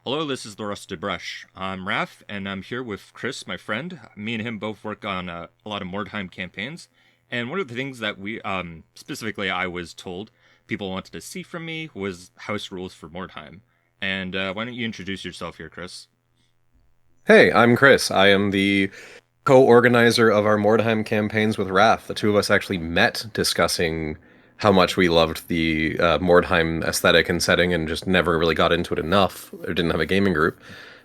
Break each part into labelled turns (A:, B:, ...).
A: Hello, this is the Rusted Brush. I'm Raf, and I'm here with Chris, my friend. Me and him both work on a lot of Mordheim campaigns. And one of the things that specifically I was told people wanted to see from me was house rules for Mordheim. And why don't you introduce yourself here, Chris?
B: Hey, I'm Chris. I am the co-organizer of our Mordheim campaigns with Raph. The two of us actually met discussing how much we loved the Mordheim aesthetic and setting and just never really got into it enough or didn't have a gaming group.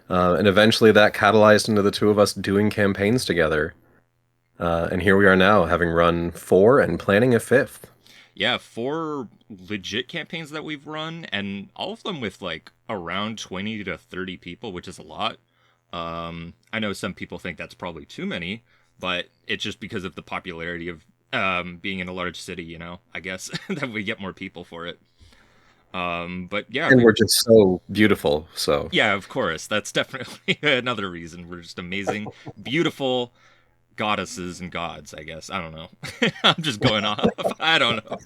B: And eventually that catalyzed into the two of us doing campaigns together. And here we are now, having run four and planning a fifth.
A: Yeah, four legit campaigns that we've run, and all of them with like around 20 to 30 people, which is a lot. I know some people think that's probably too many, but it's just because of the popularity of being in a large city, I guess that we get more people for it. But yeah,
B: And we're just so beautiful, so.
A: yeah, of course, that's definitely another reason. We're just amazing, beautiful goddesses and gods, I guess. I don't know. I'm just going off. I don't know.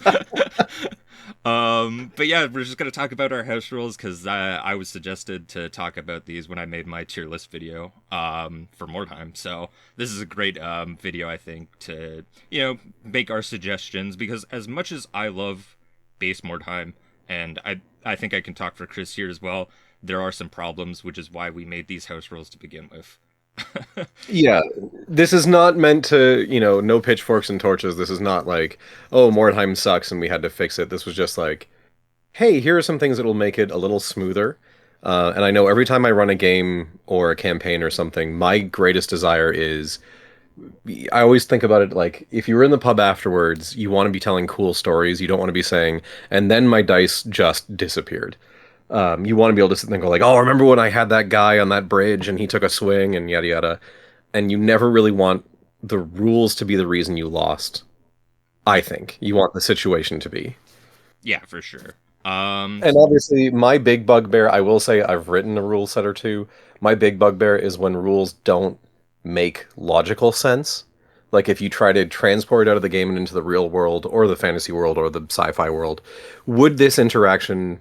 A: But yeah, we're just gonna talk about our house rules because I was suggested to talk about these when I made my tier list video for Mordheim. So this is a great video, I think, to make our suggestions because as much as I love base Mordheim, and I think I can talk for Chris here as well. There are some problems, which is why we made these house rules to begin with.
B: Yeah, this is not meant to, no pitchforks and torches. This is not like, oh, Mordheim sucks and we had to fix it. This was just like, hey, here are some things that will make it a little smoother. And I know every time I run a game or a campaign or something, my greatest desire is I always think about it like if you were in the pub afterwards, you want to be telling cool stories. You don't want to be saying, and then my dice just disappeared. You want to be able to sit there and go like, oh, remember when I had that guy on that bridge and he took a swing and yada yada. And you never really want the rules to be the reason you lost. I think you want the situation to be.
A: Yeah, for sure.
B: And obviously, my big bugbear, I will say I've written a rule set or two. My big bugbear is when rules don't make logical sense. Like if you try to transport it out of the game and into the real world or the fantasy world or the sci-fi world, would this interaction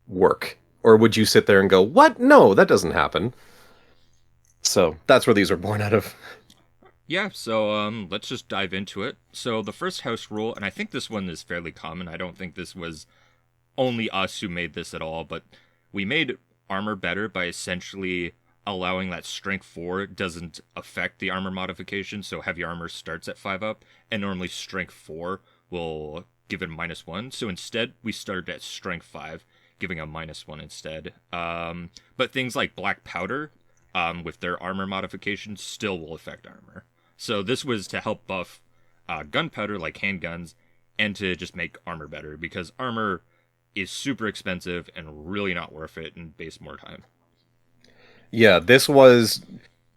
B: work? Or would you sit there and go, what? No, that doesn't happen. So that's where these are born out of.
A: Yeah, so let's just dive into it. So the first house rule, and I think this one is fairly common. I don't think this was only us who made this at all, but we made armor better by essentially allowing that strength 4 doesn't affect the armor modification. So heavy armor starts at 5 up, and normally strength 4 will give it a -1. So instead, we started at strength 5, giving a -1 instead. But things like black powder, with their armor modification, still will affect armor. So this was to help buff gunpowder like handguns, and to just make armor better because armor is super expensive and really not worth it in base Mordheim.
B: Yeah, this was,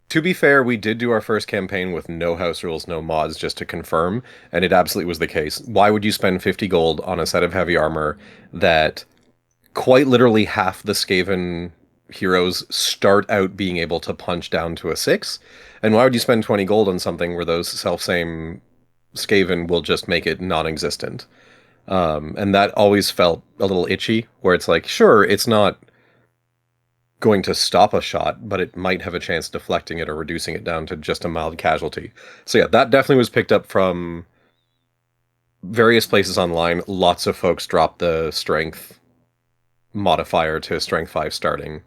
B: to be fair, we did do our first campaign with no house rules, no mods, just to confirm, and it absolutely was the case. Why would you spend 50 gold on a set of heavy armor that quite literally half the Skaven heroes start out being able to punch down to a 6? And why would you spend 20 gold on something where those self-same Skaven will just make it non-existent? And that always felt a little itchy, where it's like, sure, it's not going to stop a shot, but it might have a chance deflecting it or reducing it down to just a mild casualty. So yeah, that definitely was picked up from various places online. Lots of folks dropped the strength modifier to strength 5 starting,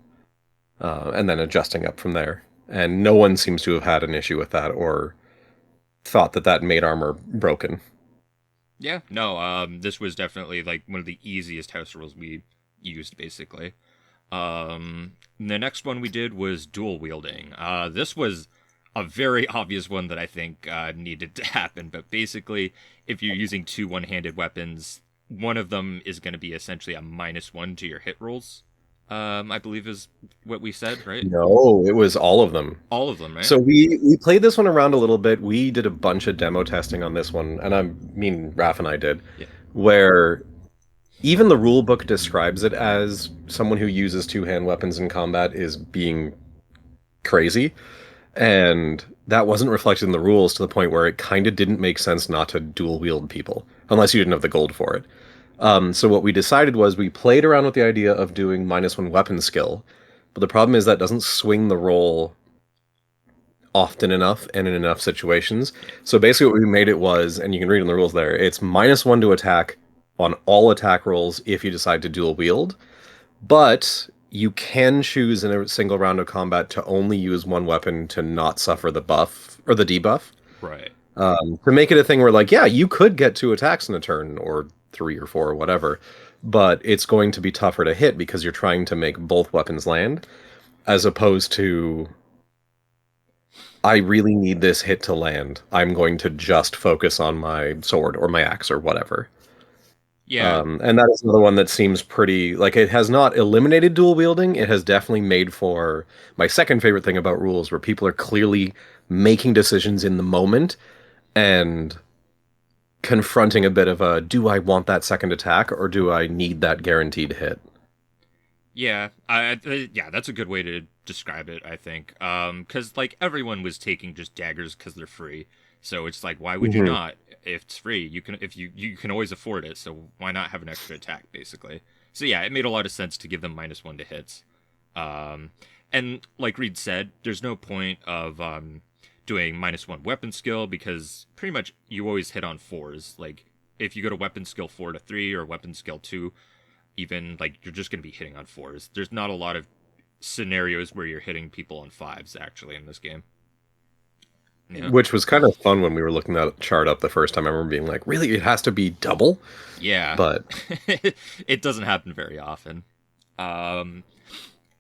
B: and then adjusting up from there. And no one seems to have had an issue with that or thought that that made armor broken.
A: Yeah, no, this was definitely like one of the easiest house rules we used basically. The next one we did was dual wielding. This was a very obvious one that I think needed to happen, but basically, if you're using two one-handed weapons, one of them is going to be essentially a -1 to your hit rolls. I believe is what we said, right?
B: No, it was all of them.
A: All of them, right?
B: So we played this one around a little bit. We did a bunch of demo testing on this one, and I mean Raph and I did,
A: Yeah.
B: where even the rule book describes it as someone who uses two-hand weapons in combat is being crazy, and that wasn't reflected in the rules to the point where it kind of didn't make sense not to dual wield people unless you didn't have the gold for it. So what we decided was we played around with the idea of doing -1 weapon skill, But the problem is that doesn't swing the roll often enough and in enough situations.
A: Yeah.
B: So basically what we made it was, and you can read in the rules there, it's -1 to attack on all attack rolls if you decide to dual wield, but you can choose in a single round of combat to only use one weapon to not suffer the buff or the debuff.
A: Right.
B: To make it a thing where, like, yeah, you could get 2 attacks in a turn, or 3 or 4 or whatever, but it's going to be tougher to hit because you're trying to make both weapons land, as opposed to, I really need this hit to land. I'm going to just focus on my sword or my axe or whatever.
A: Yeah.
B: And that is another one that seems pretty, like, it has not eliminated dual wielding. It has definitely made for my second favorite thing about rules, where people are clearly making decisions in the moment and confronting a bit of a, do I want that second attack or do I need that guaranteed hit?
A: Yeah, yeah, that's a good way to describe it, I think. Because like everyone was taking just daggers because they're free, so it's like, why would you
B: Mhm.
A: not? If it's free, you can. If you can always afford it, so why not have an extra attack, basically? So yeah, it made a lot of sense to give them -1 to hits. Um, and like Reed said, there's no point of doing -1 weapon skill because pretty much you always hit on fours. Like if you go to weapon skill 4 to 3 or weapon skill 2, even like you're just going to be hitting on fours. There's not a lot of scenarios where you're hitting people on fives actually in this game. Yeah.
B: Which was kind of fun when we were looking that chart up the first time. I remember being like, really, it has to be double?
A: Yeah.
B: But
A: It doesn't happen very often. Um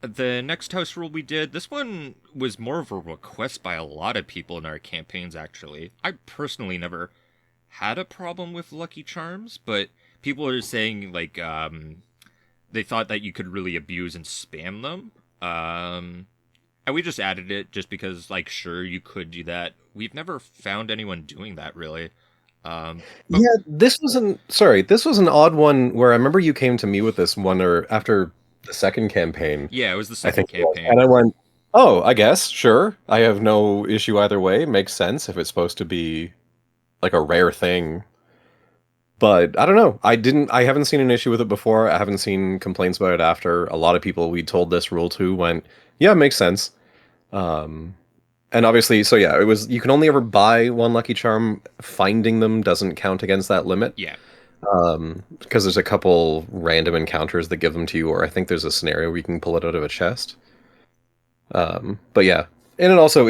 A: the next house rule we did, this one was more of a request by a lot of people in our campaigns actually. I personally never had a problem with Lucky Charms, but people are saying like they thought that you could really abuse and spam them. And we just added it just because, like, sure, you could do that. We've never found anyone doing that, really. But
B: yeah, this was an odd one where I remember you came to me with this one, or after the second campaign,
A: yeah, it was the
B: I
A: second
B: think it was. And
A: campaign.
B: I went, oh, I guess, sure. I have no issue either way. It makes sense if it's supposed to be like a rare thing. But I don't know. I haven't seen an issue with it before. I haven't seen complaints about it after. A lot of people we told this rule to went, yeah, it makes sense. Um, and obviously, so yeah, it was, you can only ever buy one Lucky Charm. Finding them doesn't count against that limit.
A: Yeah,
B: Because there's a couple random encounters that give them to you, or I think there's a scenario where you can pull it out of a chest. But yeah, and it also,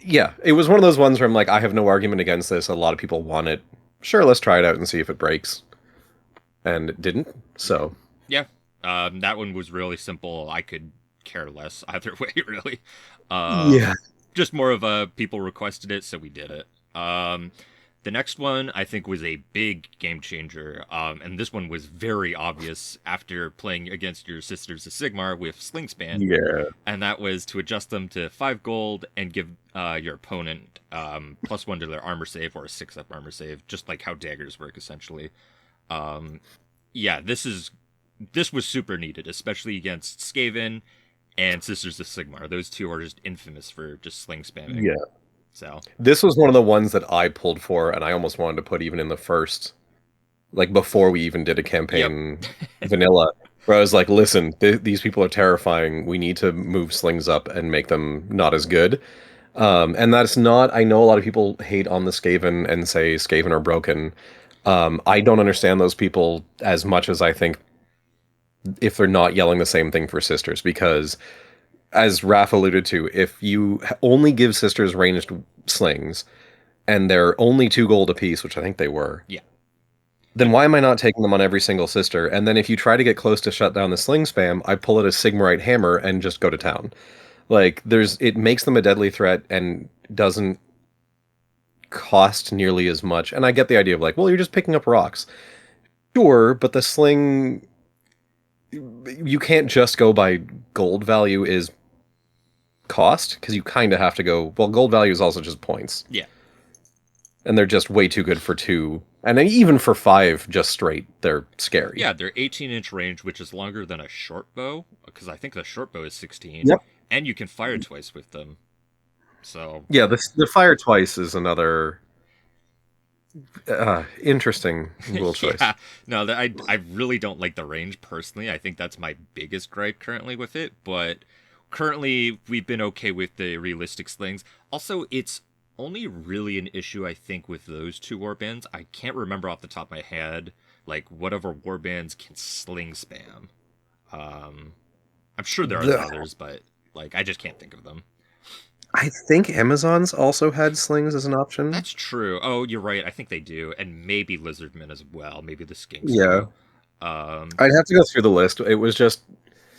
B: yeah, it was one of those ones where I'm like, I have no argument against this. A lot of people want it. Sure, let's try it out and see if it breaks. And it didn't. So
A: yeah. That one was really simple. I could care less either way, really.
B: yeah,
A: Just more of a people requested it, so we did it. The next one I think was a big game changer, and this one was very obvious after playing against your Sisters of Sigmar with Slingspan,
B: yeah,
A: and that was to adjust them to 5 gold and give your opponent +1 to their armor save or a 6-up armor save, just like how daggers work essentially. Yeah, this was super needed, especially against Skaven and Sisters of Sigmar. Those two are just infamous for just sling spamming.
B: yeah.
A: So
B: This was one of the ones that I pulled for, and I almost wanted to put even in the first, like before we even did a
A: yep.
B: campaign vanilla, where I was like, listen, these people are terrifying. We need to move slings up and make them not as good. And that's not, I know a lot of people hate on the Skaven and say Skaven are broken. I don't understand those people as much as I think if they're not yelling the same thing for sisters, because as Raph alluded to, if you only give sisters ranged slings and they're only 2 gold apiece, which I think they were,
A: Yeah.
B: then why am I not taking them on every single sister? And then if you try to get close to shut down the sling spam, I pull out a Sigmarite hammer and just go to town. Like it makes them a deadly threat and doesn't cost nearly as much. And I get the idea of like, well, you're just picking up rocks. Sure, but the sling, you can't just go by gold value is cost, because you kind of have to go, well, gold value is also just points.
A: Yeah.
B: And they're just way too good for 2. And then even for 5, just straight, they're scary.
A: Yeah, they're 18-inch range, which is longer than a short bow, because I think the short bow is 16.
B: Yep.
A: And you can fire twice with them. So
B: Yeah, the fire twice is another. Interesting rule choice.
A: Yeah, no, I really don't like the range personally. I think that's my biggest gripe currently with it. But currently, we've been okay with the realistic slings. Also, it's only really an issue I think with those two warbands. I can't remember off the top of my head like whatever warbands can sling spam. Um, I'm sure there are
B: The,
A: others, but like I just can't think of them.
B: I think Amazon's also had slings as an option.
A: That's true. Oh, you're right. I think they do, and maybe lizardmen as well. Maybe the skinks
B: Yeah.
A: do. Um,
B: I'd have to go through the list. It was just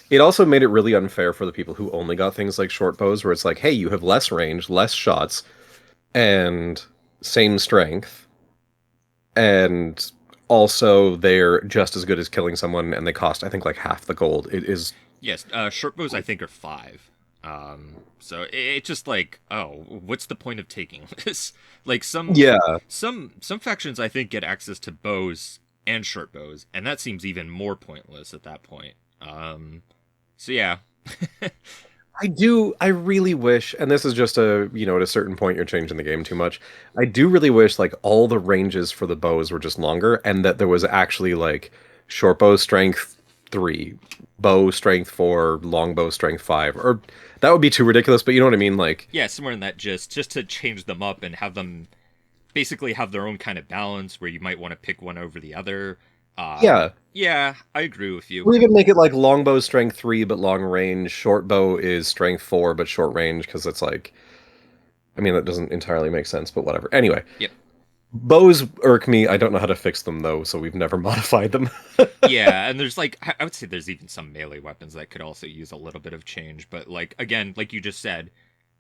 B: it also made it really unfair for the people who only got things like short bows, where it's like, hey, you have less range, less shots, and same strength, and also they're just as good as killing someone, and they cost, I think, like half the gold. It is,
A: yes, short bows I think are 5. So it's just like, oh, what's the point of taking this? Like
B: yeah,
A: some factions I think get access to bows and short bows, and that seems even more pointless at that point. So yeah,
B: I really wish, and this is just at a certain point you're changing the game too much. I do really wish like all the ranges for the bows were just longer and that there was actually like short bow strength 3, bow strength 4, long bow strength 5, or that would be too ridiculous, but you know what I mean? Like,
A: yeah, somewhere in that just to change them up and have them basically have their own kind of balance where you might want to pick one over the other.
B: yeah,
A: Yeah, I agree with you.
B: or even make it like longbow strength 3 but long range, short bow is strength 4 but short range because it's like, I mean that doesn't entirely make sense, but whatever. Anyway,
A: Yep.
B: bows irk me. I don't know how to fix them though, so we've never modified them.
A: Yeah, and there's like I would say there's even some melee weapons that could also use a little bit of change, but like again, like you just said,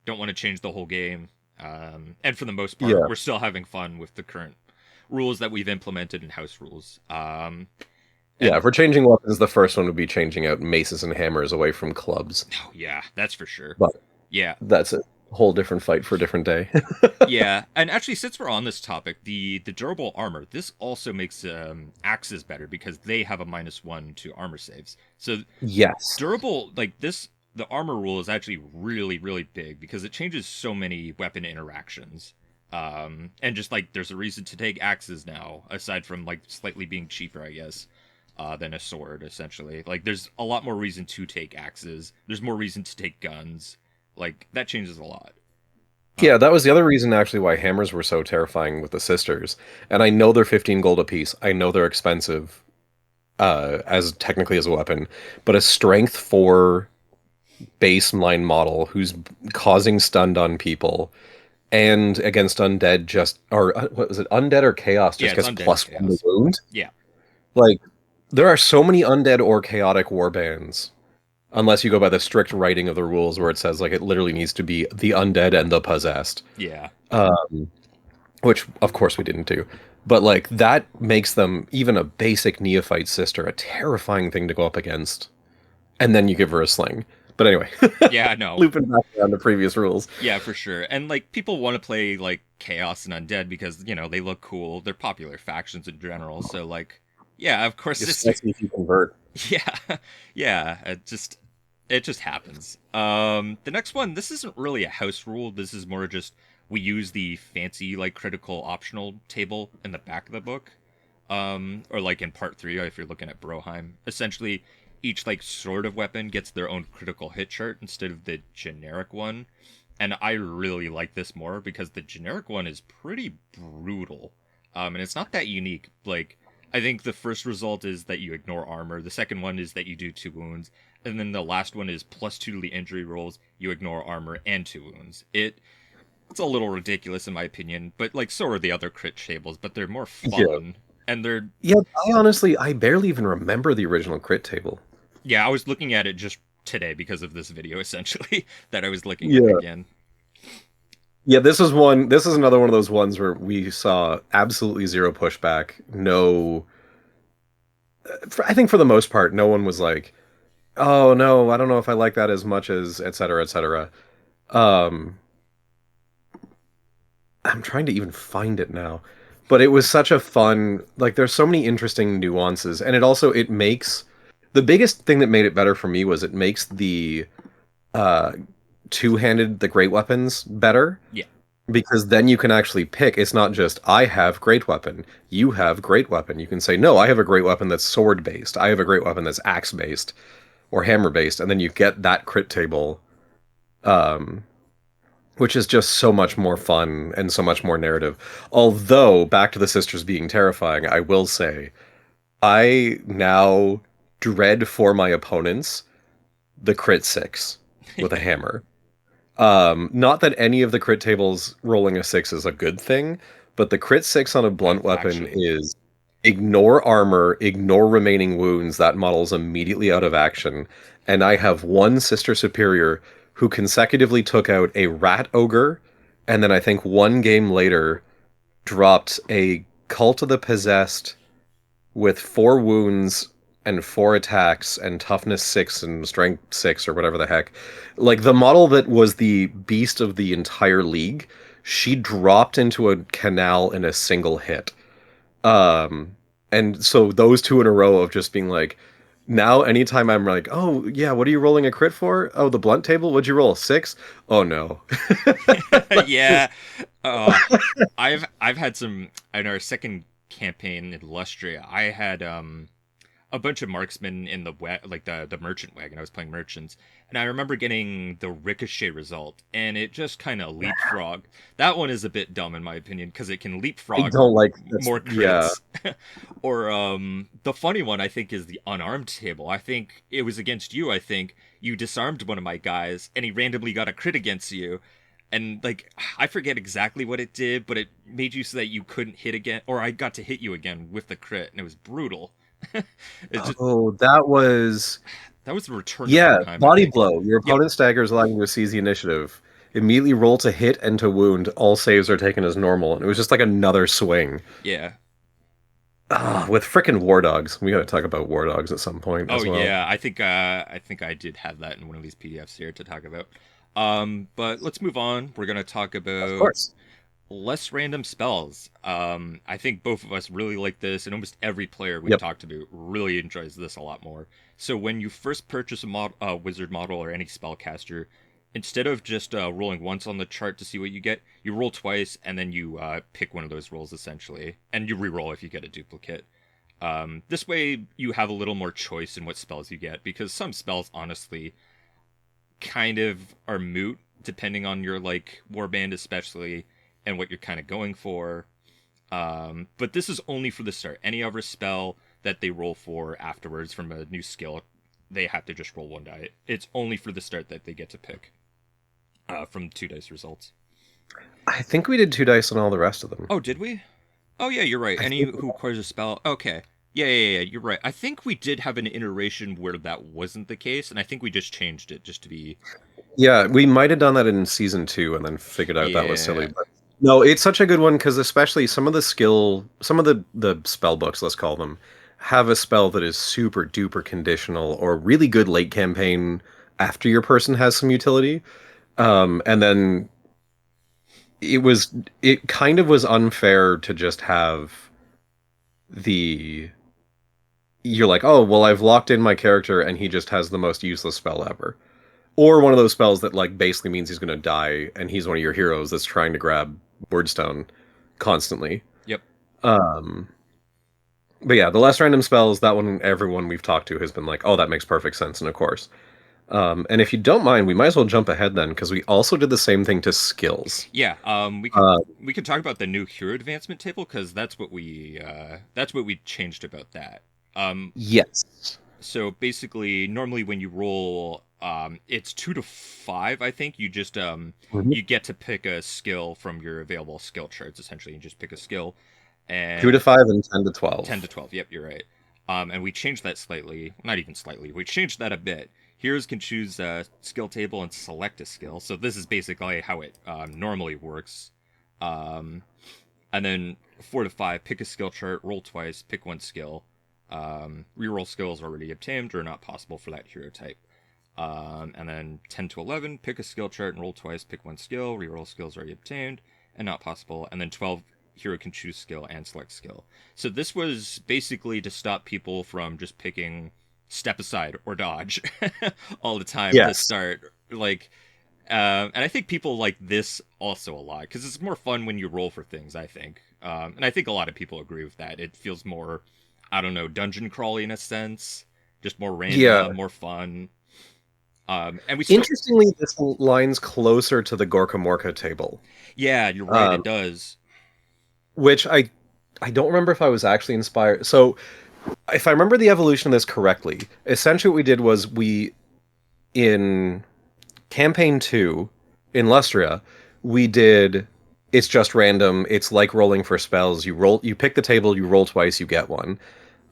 A: don't want to change the whole game. And for the most part,
B: Yeah.
A: we're still having fun with the current rules that we've implemented in house rules.
B: Yeah,
A: And
B: if we're changing weapons, the first one would be changing out maces and hammers away from clubs.
A: oh yeah, that's for sure.
B: But
A: Yeah,
B: that's a whole different fight for a different day.
A: yeah, and actually, since we're on this topic, the durable armor, this also makes axes better because they have a -1 to armor saves. So
B: Yes.
A: durable like this the armor rule is actually really really big because it changes so many weapon interactions and just like there's a reason to take axes now aside from like slightly being cheaper I guess than a sword essentially like there's a lot more reason to take axes, there's more reason to take guns, like that changes a lot.
B: Yeah,
A: um,
B: that was the other reason actually why hammers were so terrifying with the sisters. And I know they're 15 gold apiece. I know they're expensive as technically as a weapon, but a strength 4 baseline model who's causing stunned on people and against undead just or what was it, undead or chaos
A: yeah,
B: just
A: it's
B: gets
A: undead or
B: +1 to
A: chaos.
B: wound.
A: Yeah,
B: Like there are so many undead or chaotic warbands, unless you go by the strict writing of the rules where it says like it literally needs to be the undead and the possessed.
A: yeah,
B: Um, which of course we didn't do. But like that makes them even a basic neophyte sister a terrifying thing to go up against. And then you give her a sling. But anyway,
A: yeah, no.
B: looping back around to previous rules.
A: Yeah, for sure. And like people want to play like Chaos and Undead because, you know, they look cool. They're popular factions in general. So like yeah, of course this
B: Especially if you convert.
A: yeah. Yeah, it just happens. The next one, this isn't really a house rule. This is more just we use the fancy like critical optional table in the back of the book. Or like in part 3 if you're looking at Broheim. Essentially each like sort of weapon gets their own critical hit chart instead of the generic one. And I really like this more because the generic one is pretty brutal. And it's not that unique. Like I think the first result is that you ignore armor. The second one is that you do 2 wounds. And then the last one is +2 to the injury rolls. You ignore armor and 2 wounds. It's a little ridiculous in my opinion, but like so are the other crit tables, but they're more
B: Yeah.
A: fun. And they're
B: Yeah, I barely even remember the original crit table.
A: yeah, I was looking at it just today because of this video essentially that I was looking at
B: Yeah.
A: again.
B: Yeah, this is another one of those ones where we saw absolutely zero pushback. No, I think for the most part, no one was like, "Oh no, I don't know if I like that as much as et cetera, et cetera." Um, I'm trying to even find it now, but it was such a fun, like there's so many interesting nuances, and it makes the biggest thing that made it better for me was it makes the uh two-handed the great weapons better
A: Yeah.
B: because then you can actually pick. It's not just I have great weapon, you have great weapon. You can say no, I have a great weapon that's sword based. I have a great weapon that's axe based or hammer based, and then you get that crit table, um, which is just so much more fun and so much more narrative. Although back to the sisters being terrifying, I will say I now dread for my opponents the crit six with a hammer. Not that any of the crit tables rolling a six is a good thing, but the crit six on a
A: Oh,
B: blunt weapon
A: actually.
B: is ignore armor, ignore remaining wounds, that model's immediately out of action. And I have one sister superior who consecutively took out a rat ogre, and then I think one game later dropped a cult of the possessed with 4 wounds and 4 attacks and toughness 6 and strength 6 or whatever the heck. Like the model that was the beast of the entire league, she dropped into a canal in a single hit. Um and so those two in a row of just being like, now anytime I'm like, oh yeah, what are you rolling a crit for? Oh, the blunt table? What'd you roll? 6? Oh no.
A: Yeah. Uh, I've had some in our second campaign in Lustria. I had a bunch of marksmen in like the merchant wagon. I was playing merchants, and I remember getting the ricochet result, and it just kind of leapfrog. That one is a bit dumb in my opinion because it can
B: I
A: leapfrog
B: don't like that's
A: more
B: yeah.
A: crits. Or the funny one I think is the unarmed table. I think it was against you. I think you disarmed one of my guys, and he randomly got a crit against you. And like I forget exactly what it did, but it made you so that you couldn't hit again, or I got to hit you again with the crit, and it was brutal. It's just
B: Oh, that was
A: that was the return to
B: yeah,
A: Mordheim, I
B: body
A: think.
B: blow. Your
A: Yep.
B: opponent staggers, allowing you to seize the initiative. Immediately roll to hit and to wound. All saves are taken as normal. And it was just like another swing.
A: Yeah.
B: Ah, with frickin' war dogs. We gotta talk about war dogs at some point
A: Oh
B: as well.
A: yeah. I think I did have that in one of these PDFs here to talk about. But let's move on. We're gonna talk
B: Of
A: about
B: course.
A: less random spells. I think both of us really like this, and almost every player we've
B: Yep.
A: talked to really enjoys this a lot more. So when you first purchase a wizard model or any spellcaster, instead of just rolling once on the chart to see what you get, you roll twice, and then you pick one of those rolls essentially, and you re-roll if you get a duplicate. This way, you have a little more choice in what spells you get, because some spells, honestly, kind of are moot depending on your like warband, especially, and what you're kind of going for. But this is only for the start. Any other spell that they roll for afterwards from a new skill, they have to just roll one die. It's only for the start that they get to pick from 2 dice results.
B: I think we did 2 dice on all the rest of them.
A: Oh, did we? Oh yeah, you're right.
B: I
A: Any
B: think
A: who acquires a spell. Okay. Yeah. You're right. I think we did have an iteration where that wasn't the case, and I think we just changed it just to be.
B: yeah, we might have done that in season 2 and then figured out that was silly.
A: Yeah.
B: But no, it's such a good one because especially some of the spell books, let's call them, have a spell that is super duper conditional or really good late campaign after your person has some utility. And then it kind of was unfair to just have the you're like, oh well, I've locked in my character and he just has the most useless spell ever. Or one of those spells that like basically means he's gonna die and he's one of your heroes that's trying to grab Wordstone constantly.
A: Yep.
B: Um but yeah, the less random spells, that one everyone we've talked to has been like, oh, that makes perfect sense, and of course. And if you don't mind, we might as well jump ahead then, because we also did the same thing to skills.
A: Yeah.
B: Uh,
A: We could talk about the new hero advancement table because that's what we changed about that. Um,
B: yes.
A: so basically, normally when you roll, it's 2 to 5. I think you just
B: Mhm.
A: you get to pick a skill from your available skill charts. Essentially, you just pick a skill,
B: Two to
A: and
B: five and 10 to
A: 10 to
B: 12.
A: 12. Yep, you're right. And we changed that slightly. Not even slightly. We changed that a bit. Heroes can choose a skill table and select a skill. So this is basically how it normally works. Um, and then 4 to 5, pick a skill chart, roll twice, pick one skill. Reroll skills already obtained or not possible for that hero type. And then 10 to 11, pick a skill chart and roll twice, pick one skill, reroll skills already obtained and not possible. And then 12, hero can choose skill and select skill. So this was basically to stop people from just picking step aside or dodge all the time to
B: Yes.
A: start. Like, And I think people like this also a lot because it's more fun when you roll for things. I think, and I think a lot of people agree with that. It feels more, I don't know, dungeon crawly in a sense, just more
B: Yeah.
A: random, more fun. And we still,
B: Interestingly, this line's closer to the Gorka Morka table,
A: yeah, you're right.
B: um,
A: It does.
B: which I don't remember if I was actually inspired. So, if I remember the evolution of this correctly, essentially what we did was we in campaign 2 in Lustria, we did it's just random. It's like rolling for spells. You pick the table, you roll twice, you get one.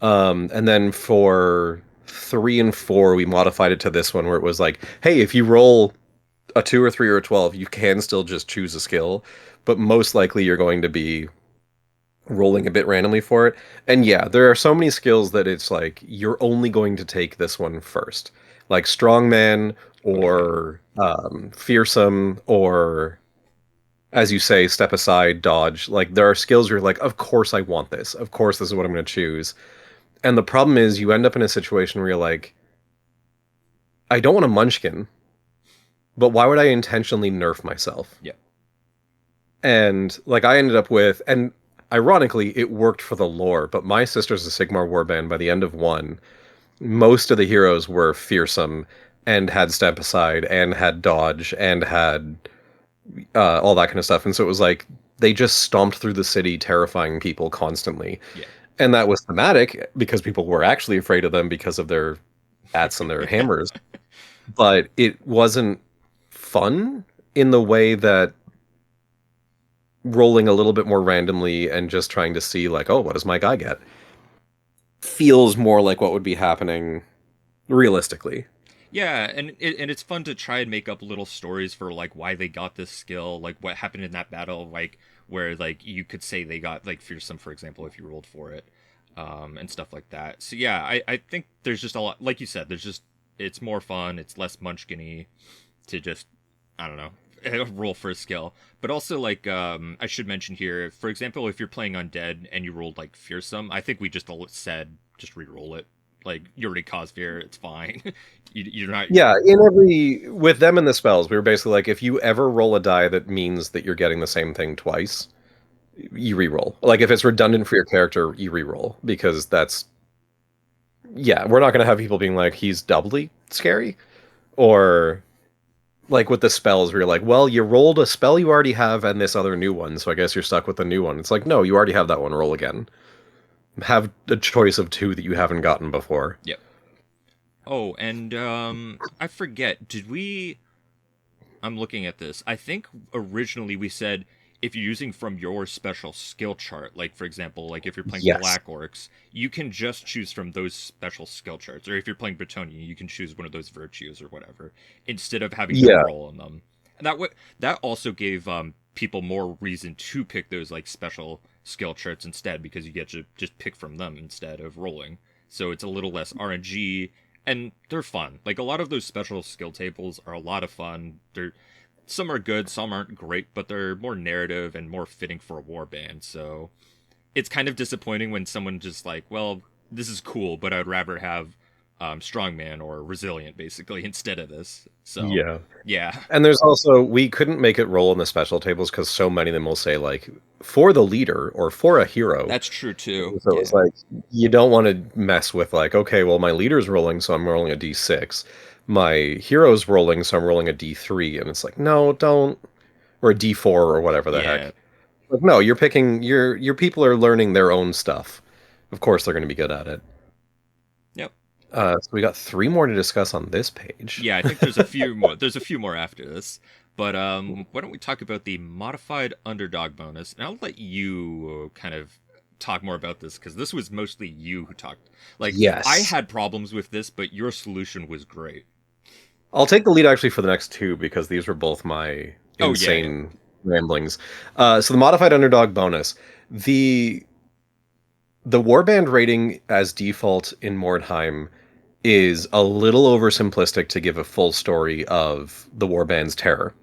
B: And then for 3 and 4, we modified it to this one where it was like, hey, if you roll a 2 or 3 or a 12, you can still just choose a skill, but most likely you're going to be rolling a bit randomly for it. And yeah, there are so many skills that it's like you're only going to take this one first. Like strongman
A: Okay.
B: or fearsome or as you say, step aside, dodge. Like there are skills where you're like, of course I want this. Of course this is what I'm going to choose. And the problem is you end up in a situation where you're like, I don't want a munchkin, but why would I intentionally nerf myself?
A: Yeah.
B: And like I ended up with, and ironically, it worked for the lore, but my sister's a Sigmar warband by the end of one. Most of the heroes were fearsome and had step aside and had dodge and had all that kind of stuff. And so it was like they just stomped through the city, terrifying people constantly.
A: Yeah.
B: And that was thematic because people were actually afraid of them because of their bats and their hammers. But it wasn't fun in the way that rolling a little bit more randomly and just trying to see like, oh, what does my guy get? Feels more like what would be happening realistically.
A: Yeah, and it's fun to try and make up little stories for like why they got this skill, like what happened in that battle, like where like you could say they got like fearsome, for example, if you rolled for it, and stuff like that. So yeah, I think there's just a lot, like you said, there's just it's more fun, it's less munchkin-y to just I don't know roll for a skill, but also like I should mention here, for example, if you're playing undead and you rolled like fearsome, I think we just said just re-roll it. Like you already caused fear, it's fine. You're not.
B: Yeah, in every with them and the spells, we were basically like, if you ever roll a die that means that you're getting the same thing twice, you re-roll. Like if it's redundant for your character, you re-roll because that's yeah, we're not gonna have people being like, he's doubly scary, or like with the spells where you're like, well, you rolled a spell you already have and this other new one, so I guess you're stuck with the new one. It's like, no, you already have that one, roll again. Have a choice of two that you haven't gotten before.
A: Yep. Oh, and I forget. Did we? I'm looking at this. I think originally we said if you're using from your special skill chart, like for example, like if you're playing
B: Yes.
A: Black Orcs, you can just choose from those special skill charts. Or if you're playing Bretonnian, you can choose one of those virtues or whatever, instead of having to
B: Yeah.
A: roll on them. And that also gave people more reason to pick those like special skill charts instead because you get to just pick from them instead of rolling. So it's a little less RNG and they're fun. Like a lot of those special skill tables are a lot of fun. They're some are good, some aren't great, but they're more narrative and more fitting for a war band. So it's kind of disappointing when someone just like, well, this is cool, but I'd rather have strongman or resilient basically instead of this. So
B: Yeah.
A: yeah,
B: And there's also we couldn't make it roll in the special tables because so many of them will say like for the leader or for a hero.
A: that's true too.
B: So it was
A: Yeah,
B: like you don't want to mess with like, okay, well my leader's rolling, so I'm rolling a D6. My hero's rolling, so I'm rolling a D3, and it's like, no, don't or a D4 or whatever the
A: yeah,
B: heck. Like, no, you're picking your people are learning their own stuff. Of course they're going to be good at it.
A: yep.
B: So we got 3 more to discuss on this page.
A: Yeah, I think there's a few more. There's a few more after this. But why don't we talk about the modified underdog bonus? And I'll let you kind of talk more about this because this was mostly you who talked. Like I
B: Yes.
A: had problems with this, but your solution was great.
B: I'll take the lead actually for the next 2 because these were both my
A: Oh yeah, yeah.
B: insane ramblings. So the modified underdog bonus, the warband rating as default in Mordheim is a little oversimplistic to give a full story of the warband's terror.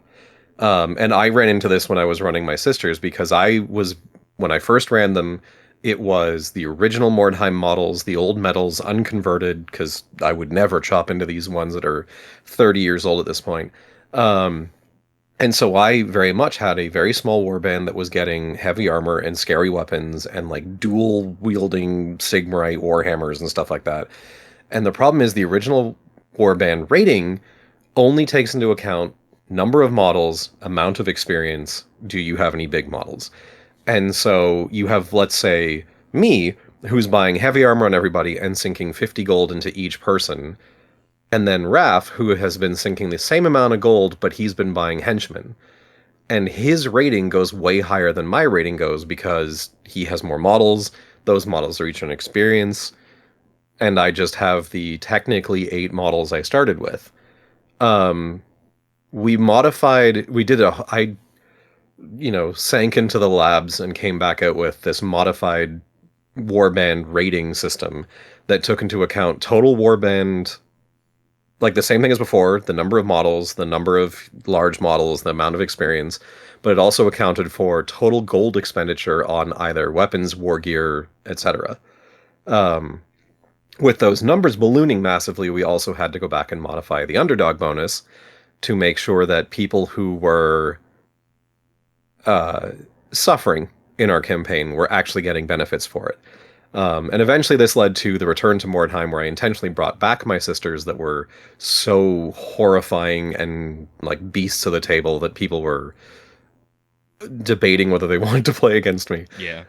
B: And I ran into this when I was running my sisters because when I first ran them, it was the original Mordheim models, the old metals, unconverted, because I would never chop into these ones that are 30 years old at this point. And so I very much had a very small warband that was getting heavy armor and scary weapons and like dual wielding Sigmarite warhammers and stuff like that. And the problem is the original warband rating only takes into account number of models, amount of experience, do you have any big models? And so you have, let's say, me, who's buying heavy armor on everybody and sinking 50 gold into each person, and then Raph, who has been sinking the same amount of gold, but he's been buying henchmen. And his rating goes way higher than my rating goes because he has more models. Those models are each an experience. And I just have the technically 8 models I started with. Um, I sank into the labs and came back out with this modified warband rating system that took into account total warband, like the same thing as before, the number of models, the number of large models, the amount of experience, but it also accounted for total gold expenditure on either weapons, war gear, etc. Um, with those numbers ballooning massively, we also had to go back and modify the underdog bonus to make sure that people who were uh, suffering in our campaign were actually getting benefits for it. And eventually this led to the return to Mordheim, where I intentionally brought back my sisters that were so horrifying and like beasts of the table that people were debating whether they wanted to play against me.
A: Yeah.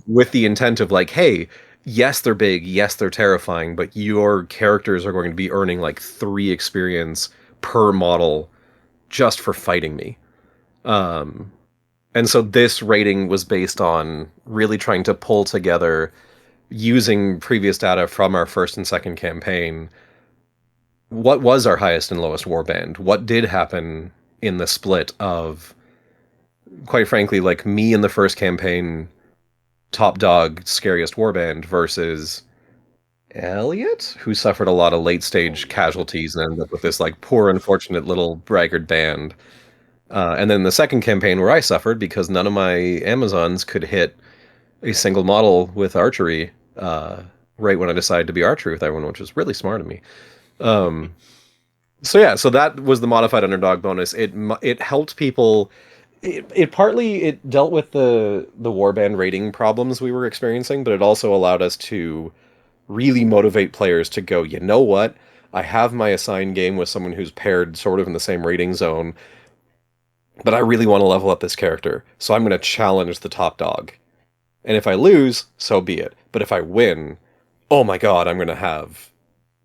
B: With the intent of like, hey, yes, they're big, yes, they're terrifying, but your characters are going to be earning like 3 experience per model just for fighting me. And so this rating was based on really trying to pull together, using previous data from our first and second campaign, what was our highest and lowest warband? What did happen in the split of, quite frankly, like me in the first campaign, top dog, scariest warband versus Elliot, who suffered a lot of late stage casualties and ended up with this like poor, unfortunate little braggart band. And then the second campaign where I suffered because none of my Amazons could hit a single model with archery right when I decided to be archery with everyone, which was really smart of me. So that was the modified underdog bonus. It helped people. It partly dealt with the warband rating problems we were experiencing, but it also allowed us to really motivate players to go, you know what? I have my assigned game with someone who's paired sort of in the same rating zone, but I really want to level up this character, so I'm going to challenge the top dog. And if I lose, so be it. But if I win, oh my god, I'm going to have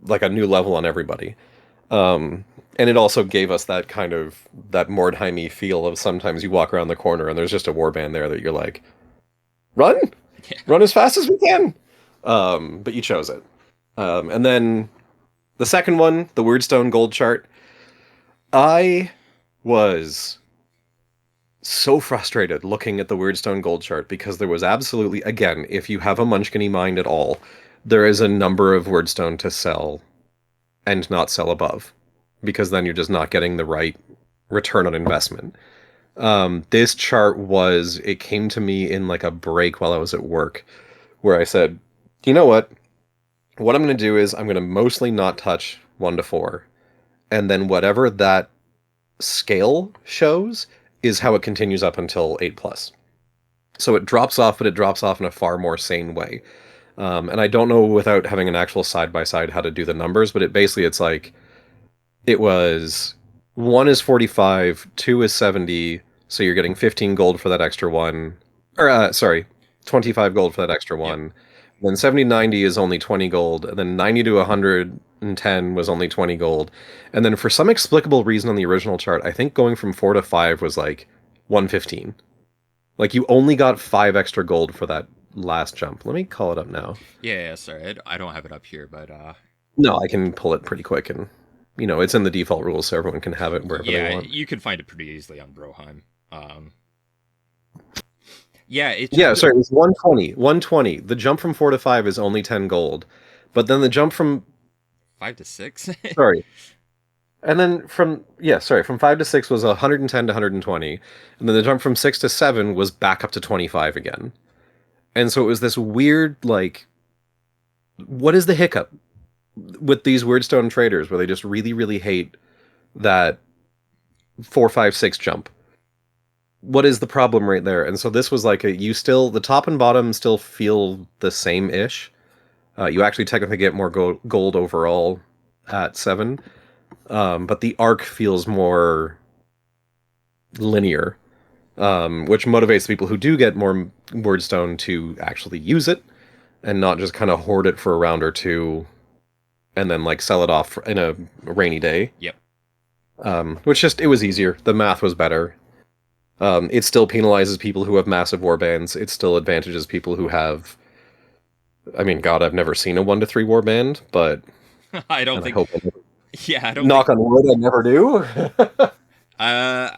B: like a new level on everybody. And it also gave us that kind of that Mordheim-y feel of sometimes you walk around the corner and there's just a warband there that you're like, run, run as fast as we can. But you chose it. And then the second one, the Weirdstone Gold chart. I was so frustrated looking at the Weirdstone Gold chart because there was absolutely, again, if you have a Munchkin-y mind at all, there is a number of Weirdstone to sell and not sell above, because then you're just not getting the right return on investment. This chart it came to me in like a break while I was at work, where I said, you know what? What I'm going to do is I'm going to mostly not touch 1 to 4, and then whatever that scale shows is how it continues up until 8+. So it drops off, but it drops off in a far more sane way. And I don't know without having an actual side-by-side how to do the numbers, but it's like, it was 1 is 45, 2 is 70, so you're getting 15 gold for that extra one. Or, 25 gold for that extra one. Yep. Then 70-90 is only 20 gold, and then 90 to 110 was only 20 gold. And then for some explicable reason on the original chart, I think going from 4 to 5 was like 115. Like, you only got 5 extra gold for that last jump. Let me call it up now.
A: Yeah, sorry. I don't have it up here, but...
B: No, I can pull it pretty quick, and, it's in the default rules, so everyone can have it wherever they want.
A: Yeah, you can find it pretty easily on Broheim.
B: It was 120. 120. The jump from 4 to 5 is only 10 gold. But then the jump from
A: 5 to 6?
B: Sorry. And then from 5 to 6 was 110 to 120. And then the jump from 6 to 7 was back up to 25 again. And so it was this weird, like, what is the hiccup with these Weirdstone traders where they just really, really hate that 4, 5, 6 jump. What is the problem right there? And so this was like the top and bottom still feel the same ish. You actually technically get more gold overall at 7, but the arc feels more linear, which motivates people who do get more wordstone to actually use it and not just kind of hoard it for a round or two and then like sell it off in a rainy day.
A: Yep.
B: Which just it was easier. The math was better. It still penalizes people who have massive warbands. It still advantages people who have. I mean, God, I've never seen a 1 to 3 warband, but
A: I don't
B: and
A: think.
B: I hope I never,
A: Yeah, I don't
B: knock
A: think.
B: on wood, I never do.
A: Uh,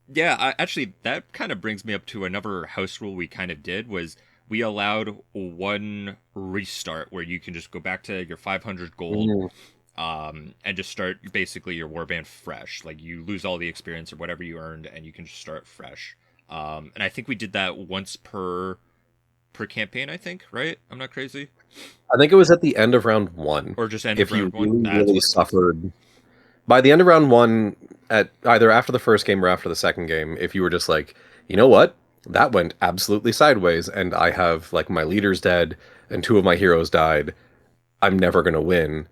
A: yeah. Actually, that kind of brings me up to another house rule we kind of did was we allowed one restart where you can just go back to your 500 gold,
B: Mm.
A: and just start basically your warband fresh. Like you lose all the experience or whatever you earned, and you can just start fresh. And I think we did that once per campaign. I think, right? I'm not crazy.
B: I think it was at the end of round 1.
A: Or just end of
B: If you
A: round one.
B: really,
A: That's
B: really
A: what it was.
B: suffered by the end of round 1, at either after the first game or after the second game, if you were just like, you know what, that went absolutely sideways, and I have like my leader's dead and 2 of my heroes died. I'm never gonna win.